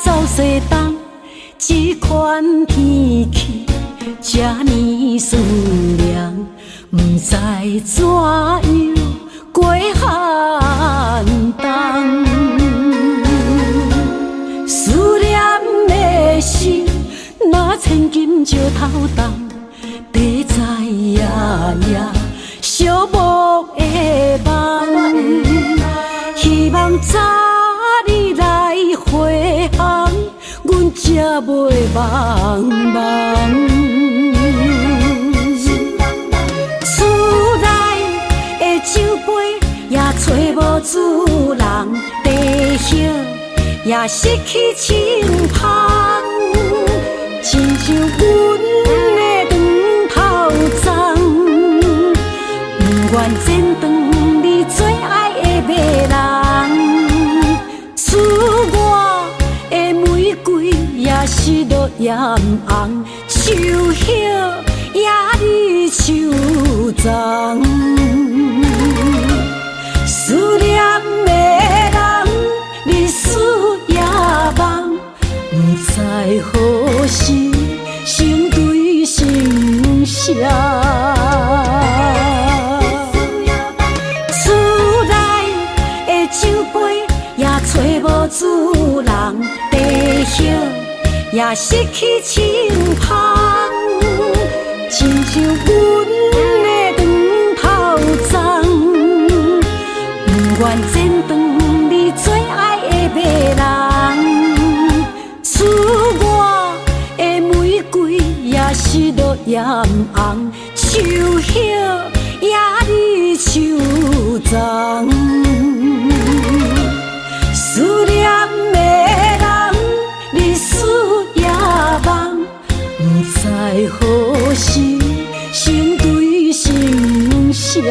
走西东，这款天气，这呢思念，不知怎样过寒冬。思念的心，若千金石头重，地在夜夜寂寞的梦。希望早日来回航，阮才袂茫茫。厝内的酒杯也找无主人，地叶也失去清芳，亲像阮的长头鬃，不愿剪断你最爱的迷人。厝外的玫瑰也是落艳红，树叶也离树丛。思念的人，日思夜梦，不知何时心对心声。厝内的酒杯也找无主人，地叶也失去清芳，亲像阮的长头鬃，不愿剪断你最爱的迷人。厝外的玫瑰也是落艳红，树叶也离树丛。思念的人，日思夜梦，不知何时心对心声。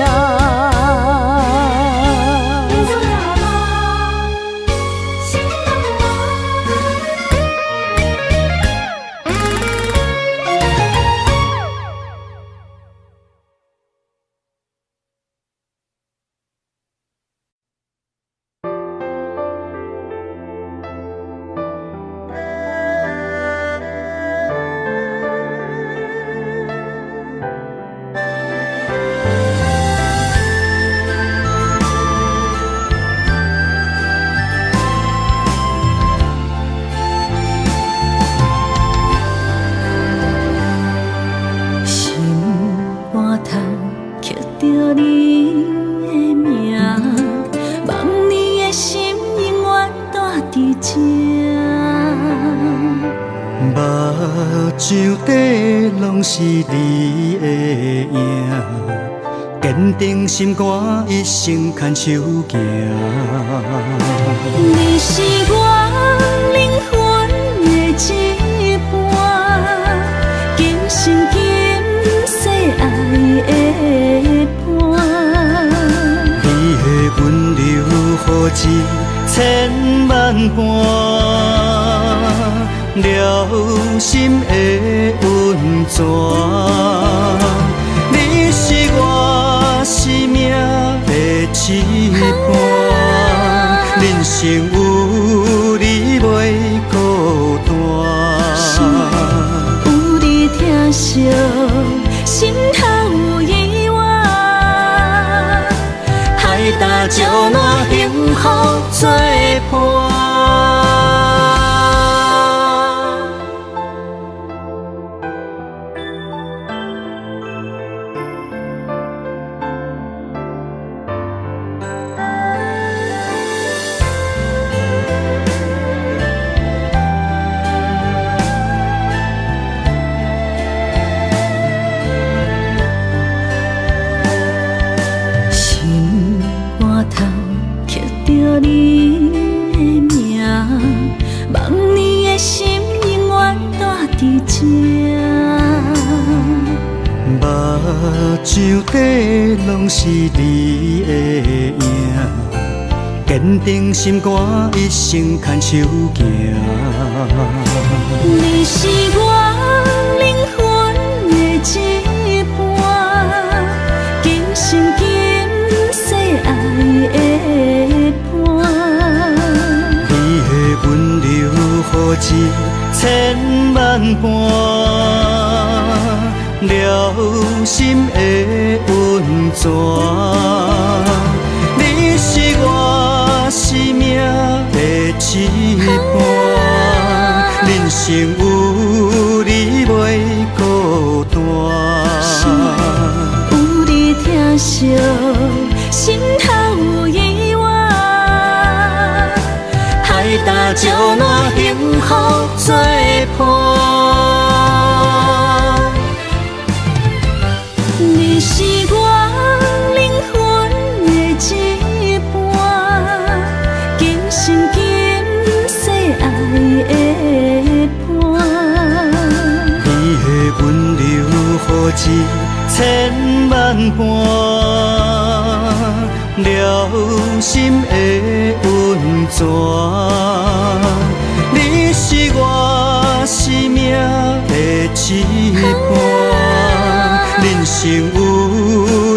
目睭底拢是你的影，坚定心肝，一生牵手行。你是我灵魂的一半，今生今世爱的伴。你的温柔何止千万般，了心的温泉。你是我生命的一半，人生有你袂孤单。有你疼惜，心头有意外，海大石烂，幸福作伴。你的名，望你的心永远带伫这。目睭底拢是你的影，坚定心肝，一生牵手行。你是我灵魂的一半，今生今世爱的伴。你的温柔何止千万般，了心的温泉。你是我生命的一半，人生有你袂孤单。有你疼惜，心头有意外，海大石烂，幸福作伴。你是我灵魂的一半，今生今世爱的伴。你的温柔何止千万般，了心的温泉。你是我生命的一半，人生有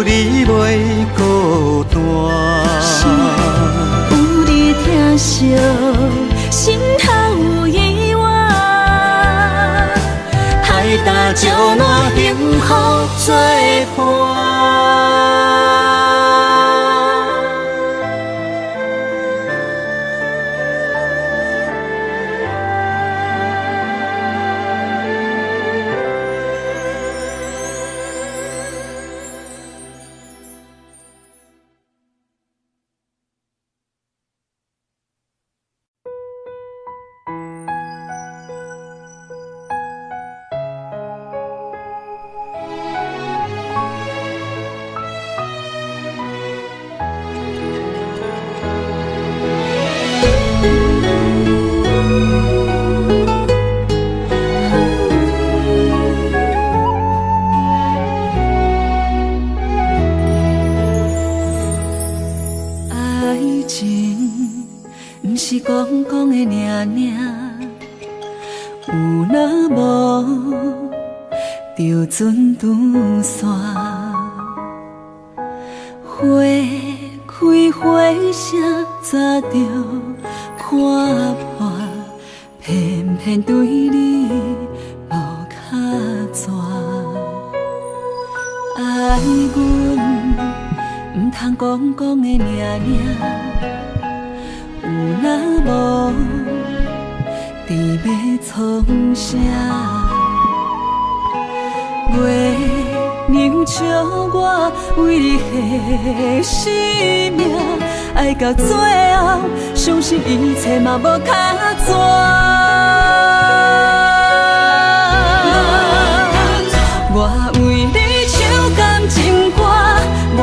你袂孤单。有你疼惜，心头有意外，海大石烂，幸福作伴。讲讲的尔尔，有若无就船断线，花开花谢早就看破，偏偏对你无卡纸。爱阮唔通讲讲的尔尔。有若无，伫要创啥？月娘笑我为你牺牲命，爱到最后，相信一切嘛无卡纸。我为你唱感情歌，我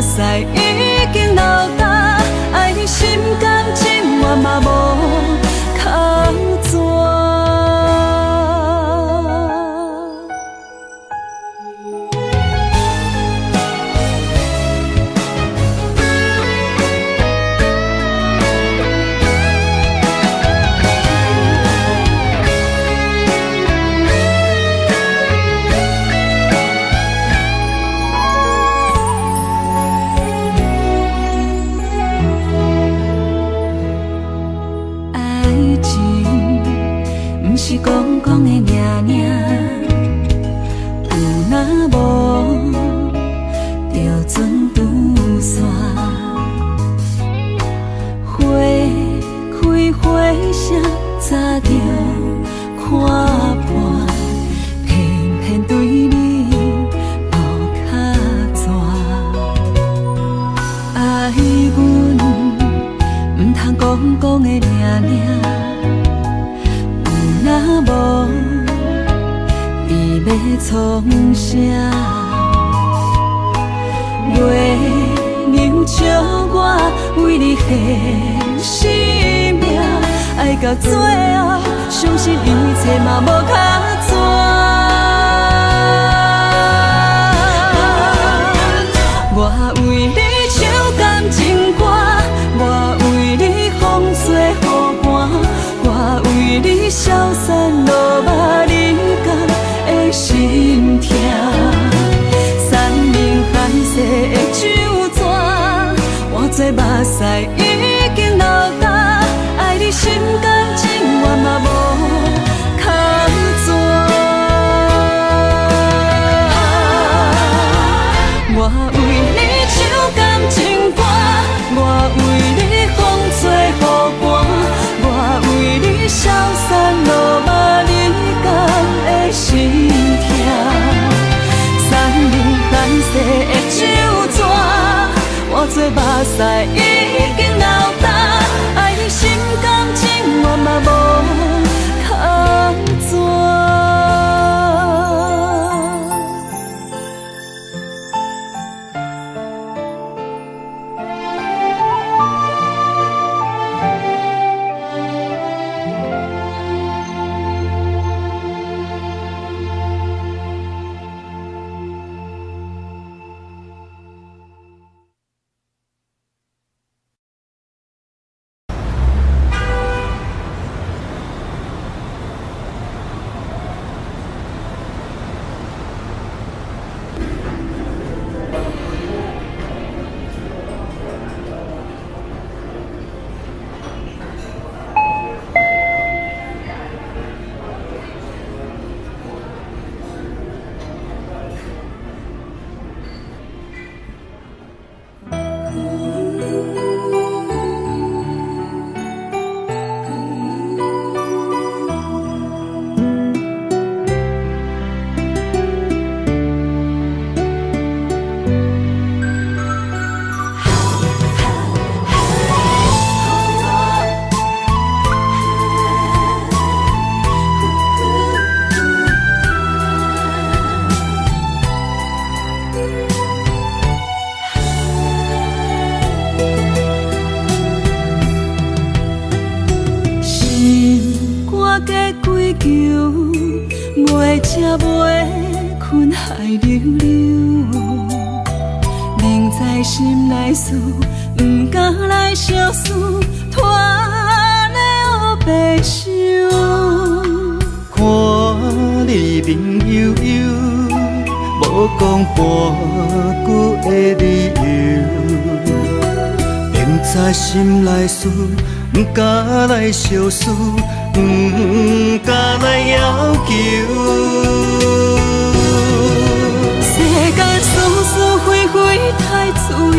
目屎已经流干，爱你心甘情愿嘛无靠纸。是讲讲的尔尔，有若无就准拄线。花开花谢，早就看破，偏偏对你无卡纸。爱阮唔通讲讲的尔尔。若无，你要创啥？月娘笑我为你献生命，爱到最后，相信一切嘛无卡纸。我为你唱感情歌，我为你风吹雨寒。我为你消散落马人间的心痛，山明海誓的酒泉，换做目屎已经流干，爱你心甘情愿嘛无靠纸。我为你唱感情歌，我为你风吹雨寒。为你消散落马人间的心痛，山明海誓的酒泉，换做目屎已经流干，爱你心甘情愿嘛无靠纸。才袂困海流流，明知心内事，不敢来相思，拖了白想。看你面悠悠，无讲半句的理由，明知心内事，不敢来相思。不敢来要求，世间是是非非太自由，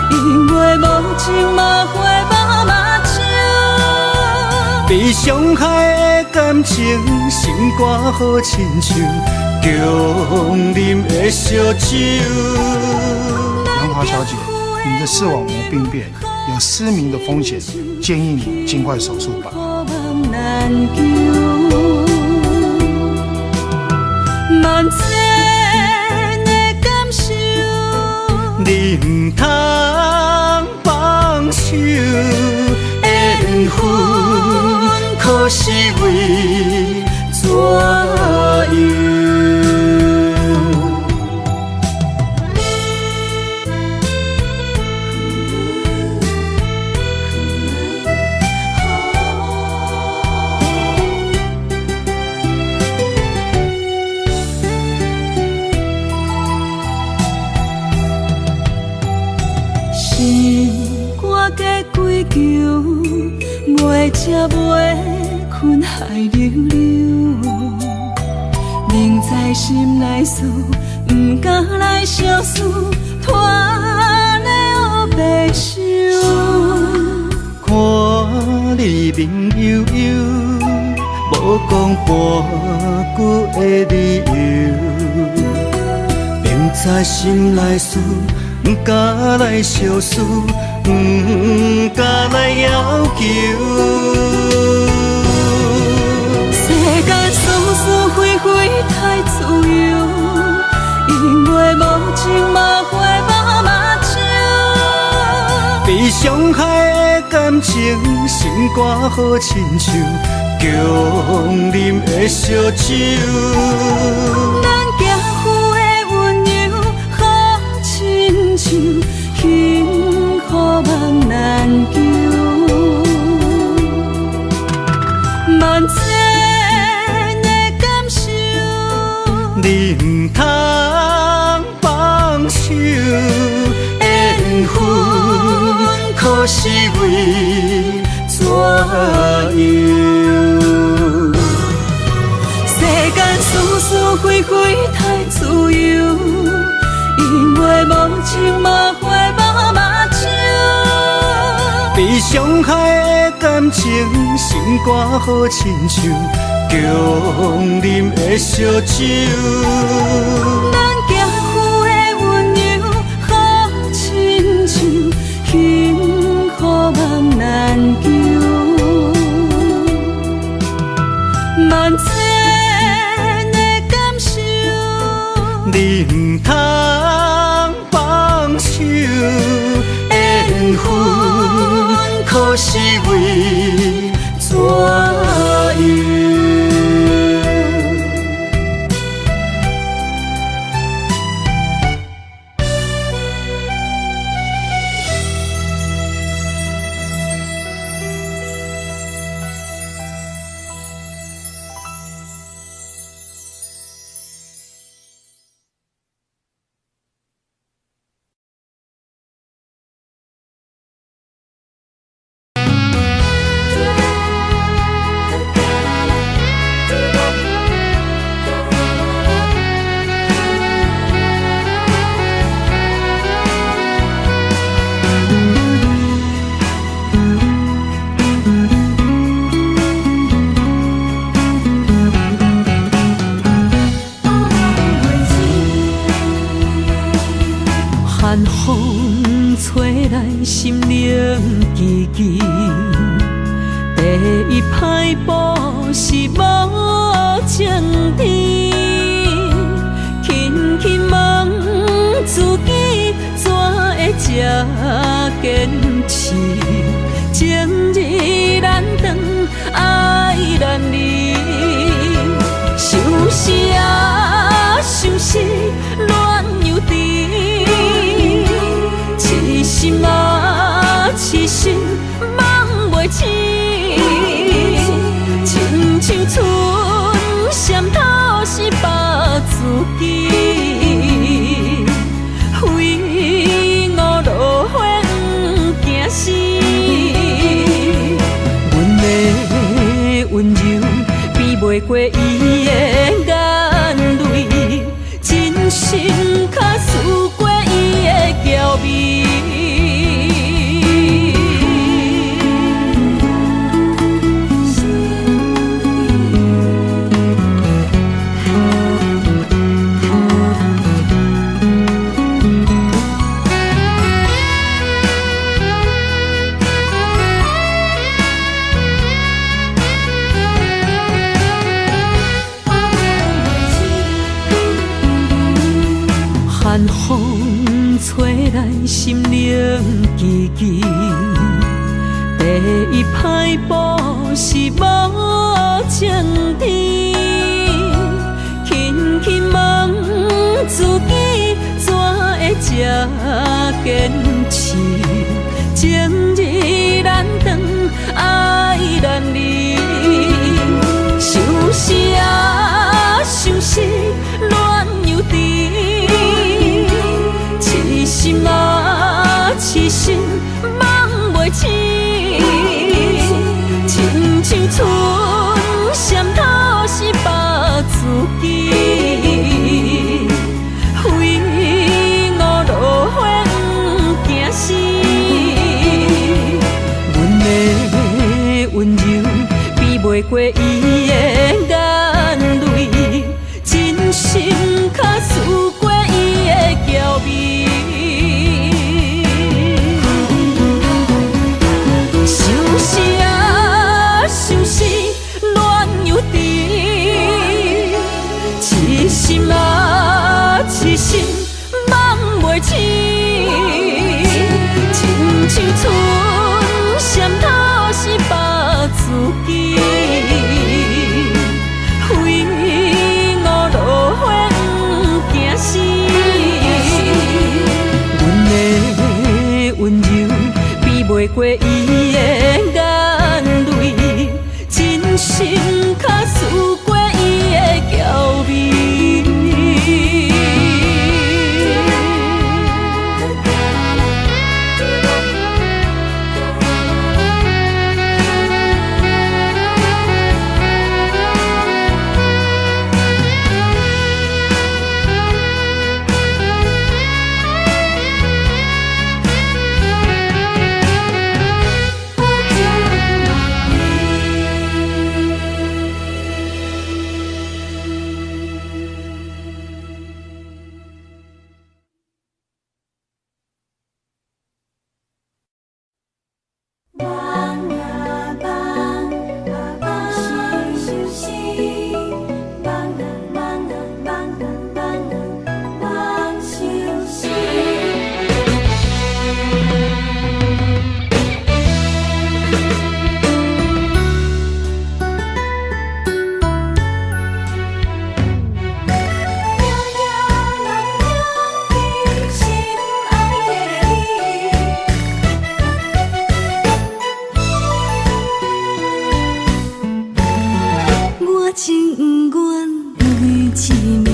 因为无情嘛会无目睭。被伤害的感情，心肝好亲像强啉的烧酒。杨华小姐，你的视网膜病变，有失明的风险，建议你尽快手术吧。难求，万千的感受，你是为怎样？袂食袂困海流流，明知心内事，不敢来相思，拖咧黑白想。看你面悠悠，无讲半句的理由，明知心内事，不敢来相思。不敢来要求，世间是是非非太自由，因为无情嘛会无目睭。被伤害的感情，心肝好亲像强啉的烧酒。咱行夫的温柔好亲像幸福梦难求，万千的感受，你唔通放手，缘分可是为怎样？世间是是非非太自由，因为无情嘛会无目睭。被伤害的感情，心肝好亲像强啉的烧酒。咱行夫的温柔好亲像幸福梦难求，万千的感受，你唔通放手，缘分可是为怎样？寒风吹来心灵吱吱，第一摆步是无情天，轻轻问自己怎会这坚持，情义难断，爱难离，想是啊，想是恋又甜。痴心啊，痴心梦袂醒，亲像春闪透是白自己，非我落花不惊死。阮的温柔比袂过伊的眼泪，真心较输过伊的娇媚。寒风吹来心灵吱吱，第一摆步是无情甜，轻轻问自己怎会这坚持？情义难断，爱难离，想死啊，想死，恋又甜，痴心啊，痴心梦袂醒，亲像春闪透是白自己，非我落花不惊死。阮的温柔比袂过伊的眼泪，真心较输过伊的娇媚。想死啊，想死，恋又甜，痴心啊，痴心梦袂醒，亲像春闪透是白自己，非我落花不惊死。阮的温柔比袂过伊的眼泪，真心较输过伊的娇媚。情愿为痴迷，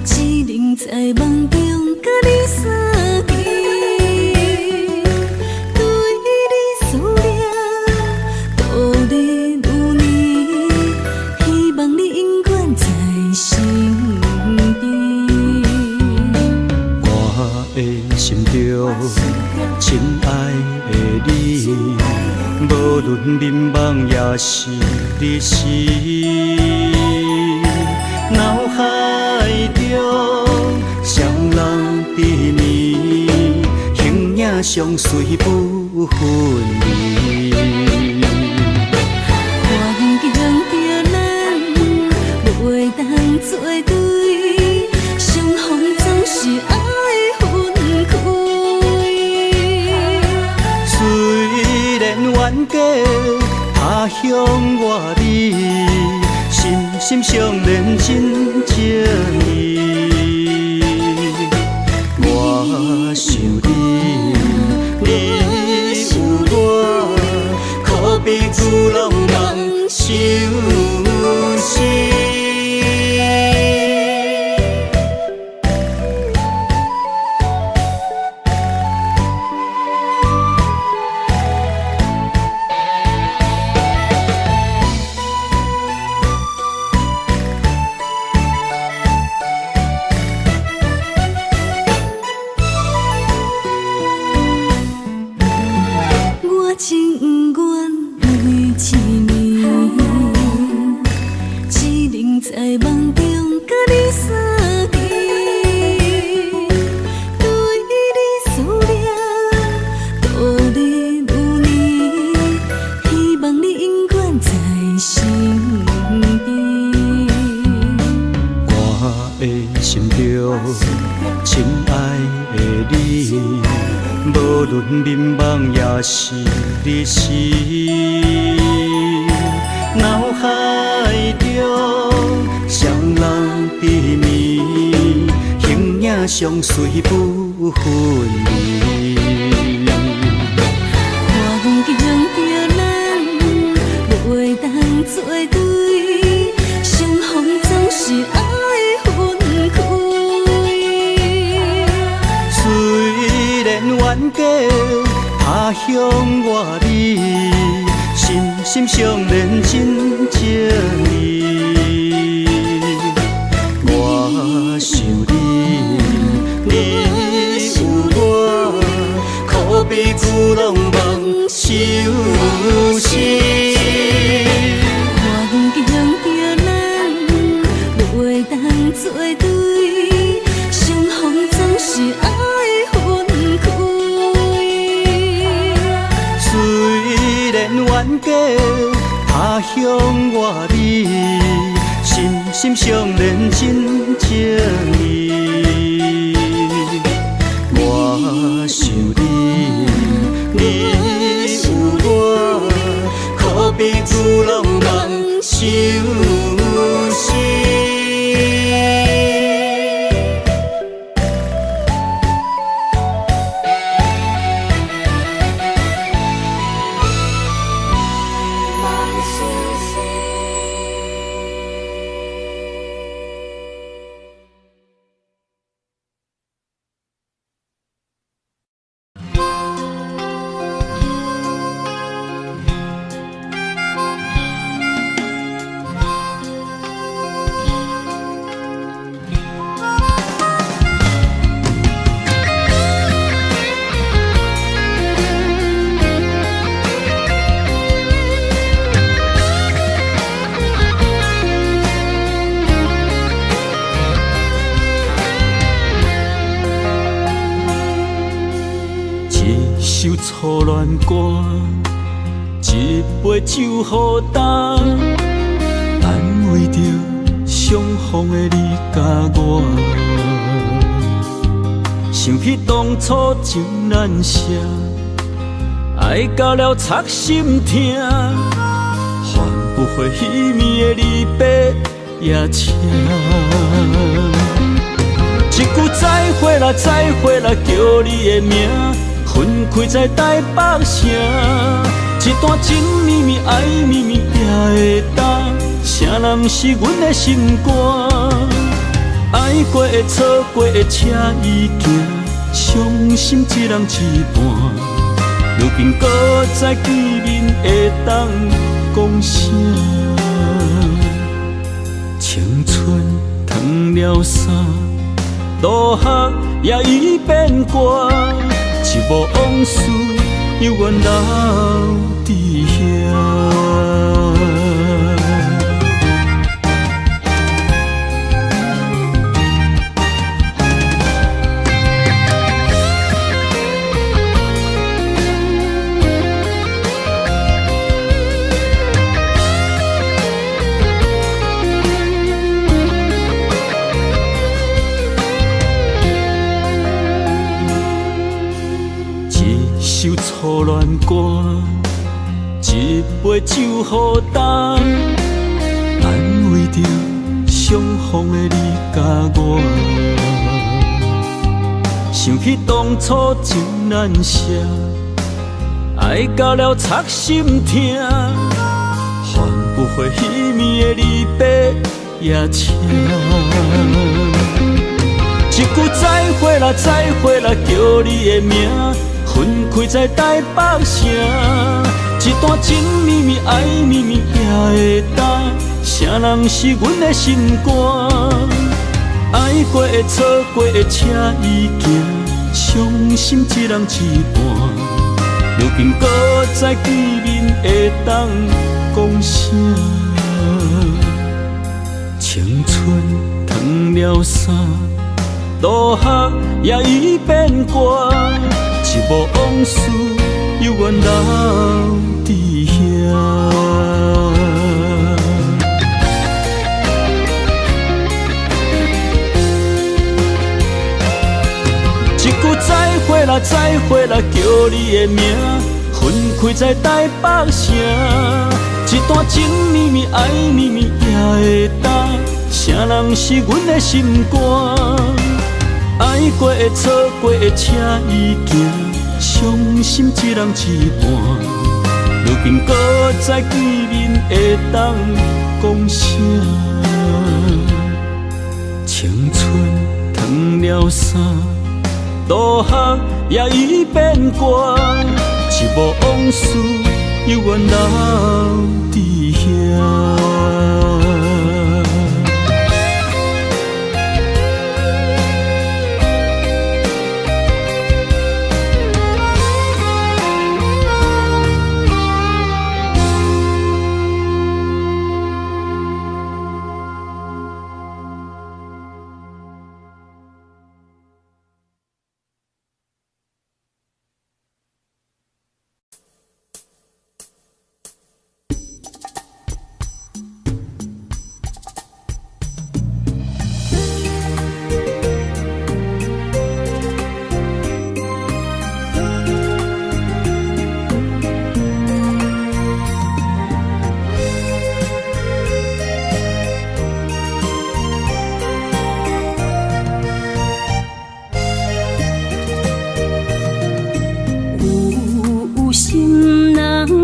只能在梦中甲你相见。对你思念度日如年，希望你永远在身边。我的心中亲爱的你，无论眠梦也是日时，脑海中双人缠绵，形影相随不分离。环境叫咱袂当作对，相逢总是爱分开。虽然冤家他乡外里，心心相连真情意。我想你，你有我，可比旧浪漫相思。情愿为痴迷，只能在梦中甲你相见。对你思念度日如年，希望你永远在身边。我的心中亲爱的你，无论眠梦也是日时，相随不分离。环境着咱袂当做对，相逢总是爱分开。虽然冤家他乡外美，心心相连真情义。我想你，你有我，可比旧浪漫相思。环境着咱袂当做对，相逢总是爱分开。虽然冤家他乡外美，心心相连真情义。我想你，你有我，可比旧浪漫相思。首初恋歌，一杯酒予干，安慰着相逢的你甲我。想起当初情难舍，爱到了插心痛，换不回彼暝的离别夜车。一句再会啦，再会啦，叫你的名。分开在台北城，一段情绵绵爱绵绵也会当，啥人是阮的心肝？爱过的错过的车已行，伤心一人一半。如今搁再见面会当讲啥？青春褪了衫，落雨也已变歌。一幕往事，犹原留伫遐。首初恋歌，一杯酒予干，安慰着相逢的你甲我。想起当初情难舍，爱到了插心痛，换不回彼暝的离别夜车。一句再会啦，再会啦，叫你的名。分开在台北城，一段情绵绵爱绵绵也会当，啥人是阮的心肝？爱过的错过的车已行，伤心一人一半。如今搁再见面会当讲啥？青春褪了衫，落雨也已变歌。一幕往事，犹原留伫遐。一句再会啦，再会啦，叫你的名。分开在台北城，一段情绵绵爱绵绵也会当，啥人是阮的心肝？爱过的、错过的，请伊行，伤心一人一半。如今搁再见面，会当讲啥？青春褪了衫，落雨也已变寒，一幕往事犹原留伫遐。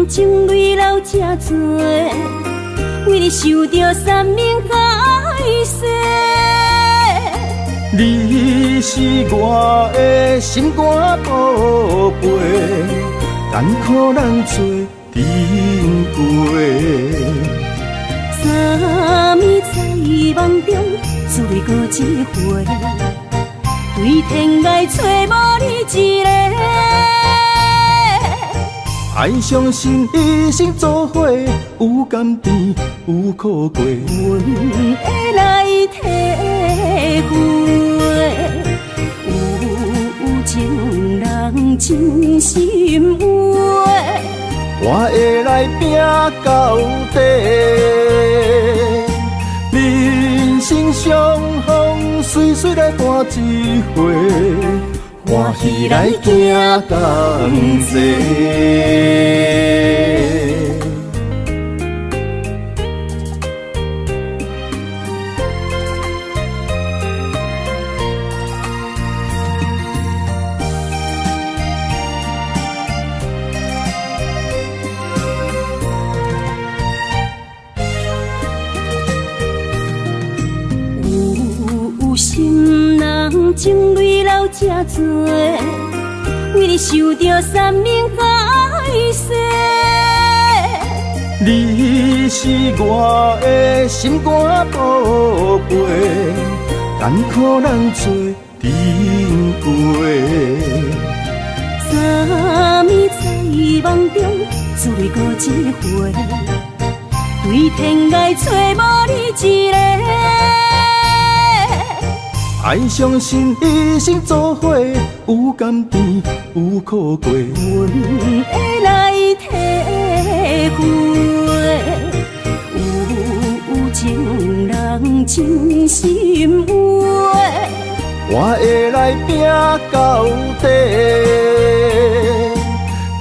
情泪流这多，为你受着三命海誓。你是我的心肝宝贝，艰苦咱做阵过。三暝在梦中，只为过一回，对天涯找无你一个。爱相信一生做伙，有甘甜有苦过，阮会来体会。有情人真心话，我会来拼到底。人生相逢，随随来伴一回。欢喜来行同齐。有心人情泪流这多，为你受着三命海誓。你是我的心肝宝贝，艰苦咱做阵过。三暝在梦中，只为过一回，对天涯找无你一个。爱相信一生做伙，有甘甜有苦过。阮会来体会，有情人真心话，我会来拼到底。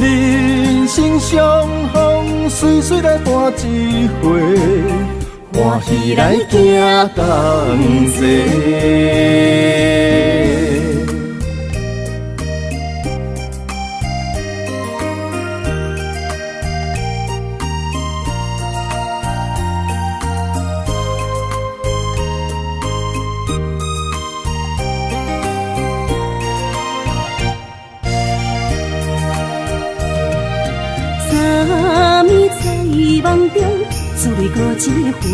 人生相逢，随随来伴一回。欢喜来行同齐。三暝在梦中，只为过一回，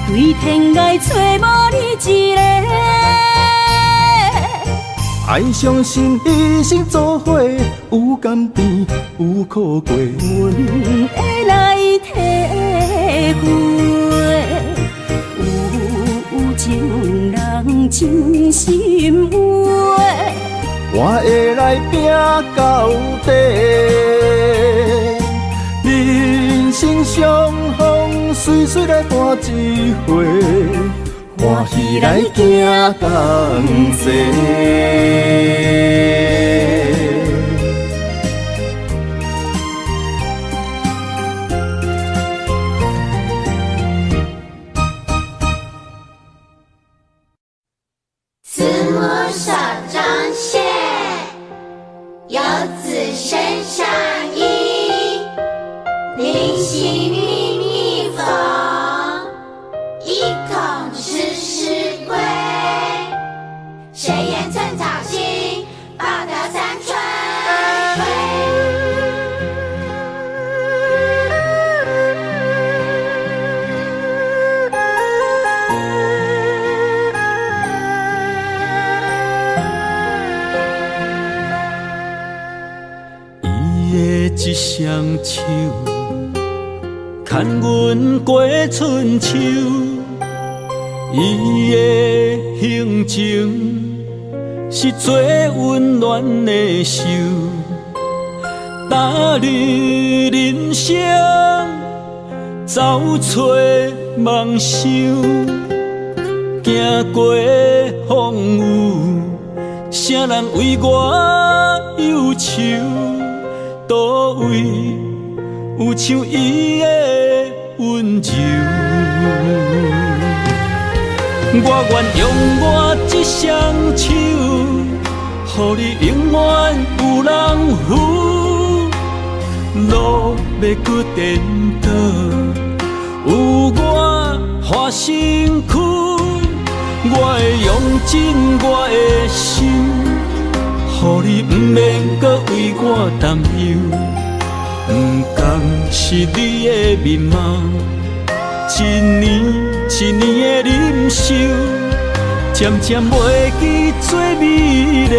对天涯找无你一个。爱相信一生做伙，有甘甜有苦过。阮会来体会，有情人真心话，我会来拼到底。人生相逢，随随来伴一回。欢喜来行同齐。此身上衣，临行密密缝，一同时时归。谁言寸草心，报得三春晖。一双手，牵阮过春秋。伊的行程是最温暖的手，踏入人生，走出梦想，行过风雨，啥人为我忧愁？倒位有像伊的温柔？我愿用我这双手，予你永远有人扶。路要搁颠倒，有我花身躯。我会用尽我的心，予你不免搁为我担忧，不甘是你的面貌，一年一年的忍受，渐渐袂记最美丽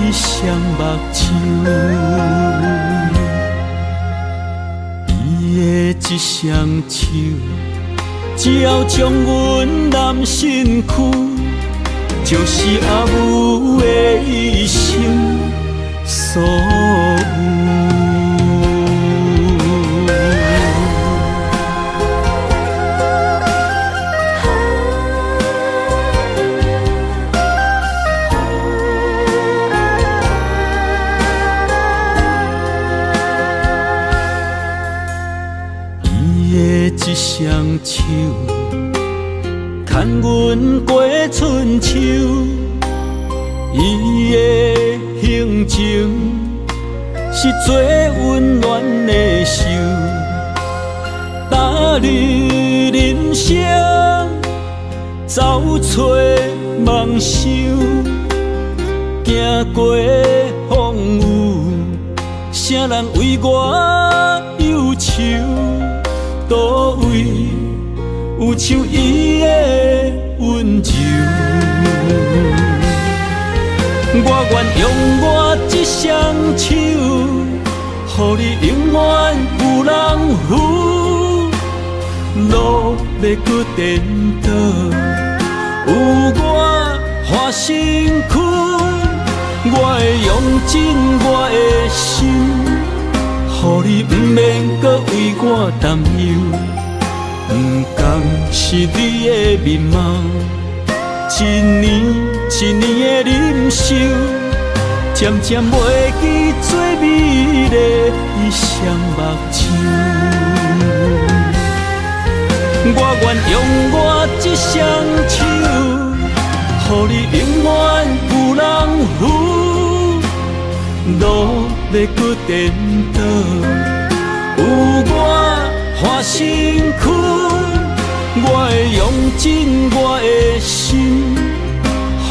伊双目睭。伊的一双手，只要将阮揽身躯，就是阿母的一生所有。伊的一双手，牵阮过春秋。伊的行程是最温暖的手，踏入人生，走出梦想，行过风雨，啥人为我忧愁？倒位有像伊的温柔？我愿用我这双手，予你永远有人扶。路要搁颠倒，有我花身躯。我会用尽我的心，予你不免搁为我担忧，不甘是你的面貌，一年一年的忍受，渐渐袂记最美丽伊双目睭。我愿用我这双手，予你永远有人扶。路要搁颠倒，有我花身躯。我会用尽我的心，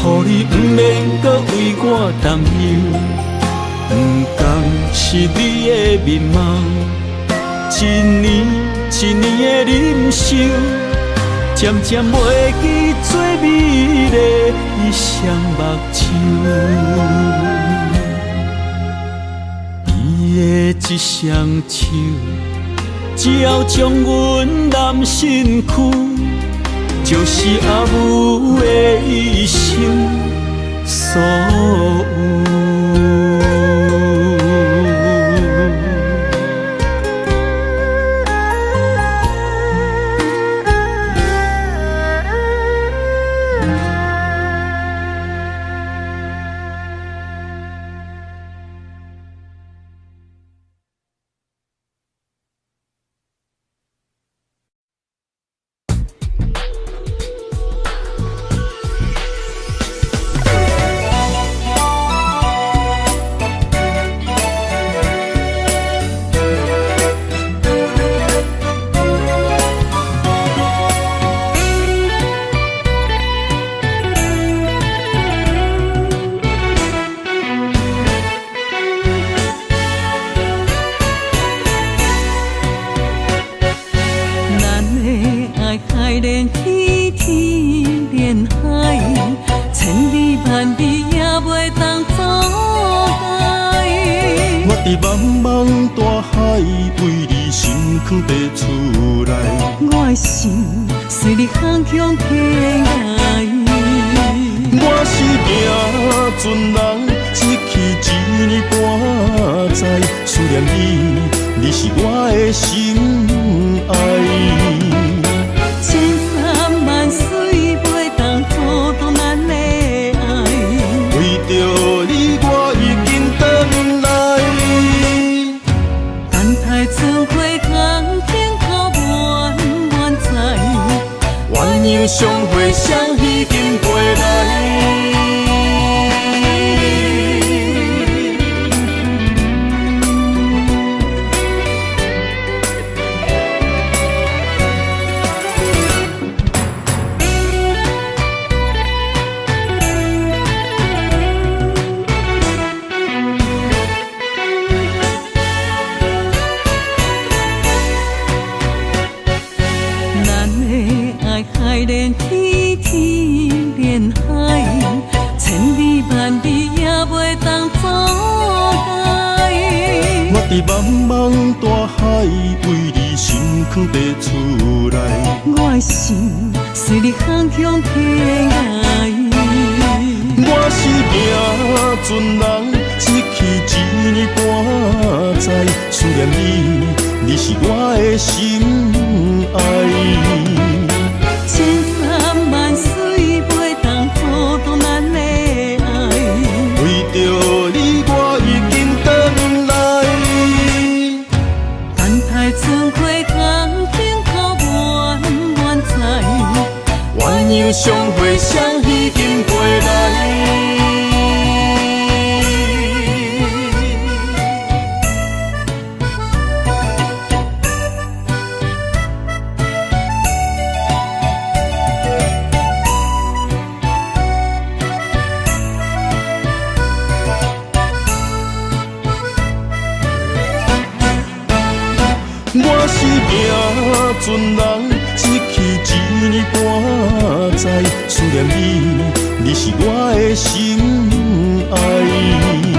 予你不免搁为我担忧，不甘是你的面貌，一年一年的忍受，渐渐袂记最美丽伊双目睭。伊的一双手，只要将阮揽身躯，就是阿母的一生所有。为你心藏地出来。我的心随你方向起来。我是行船人，一去一年半载，思念你，你是我的心爱。千山万水袂当阻挡咱的爱，为着你，我已经等来。等待春花香，天口满满载，鸳鸯相会，双喜金飞来。咱的爱海连天，天连海，千里万里也袂当阻碍。我伫茫茫大海，为你心藏地出来。我的心随你方向起来。我是行船人，一去一年半载，思念你，你是我的心爱。千山万水袂当阻挡咱的爱，为着你，我已经等来。等待春花香，天口满满载，鸳鸯相会，双喜金飞来。我是行船人，一去一年半载，思念你，你是我的心爱。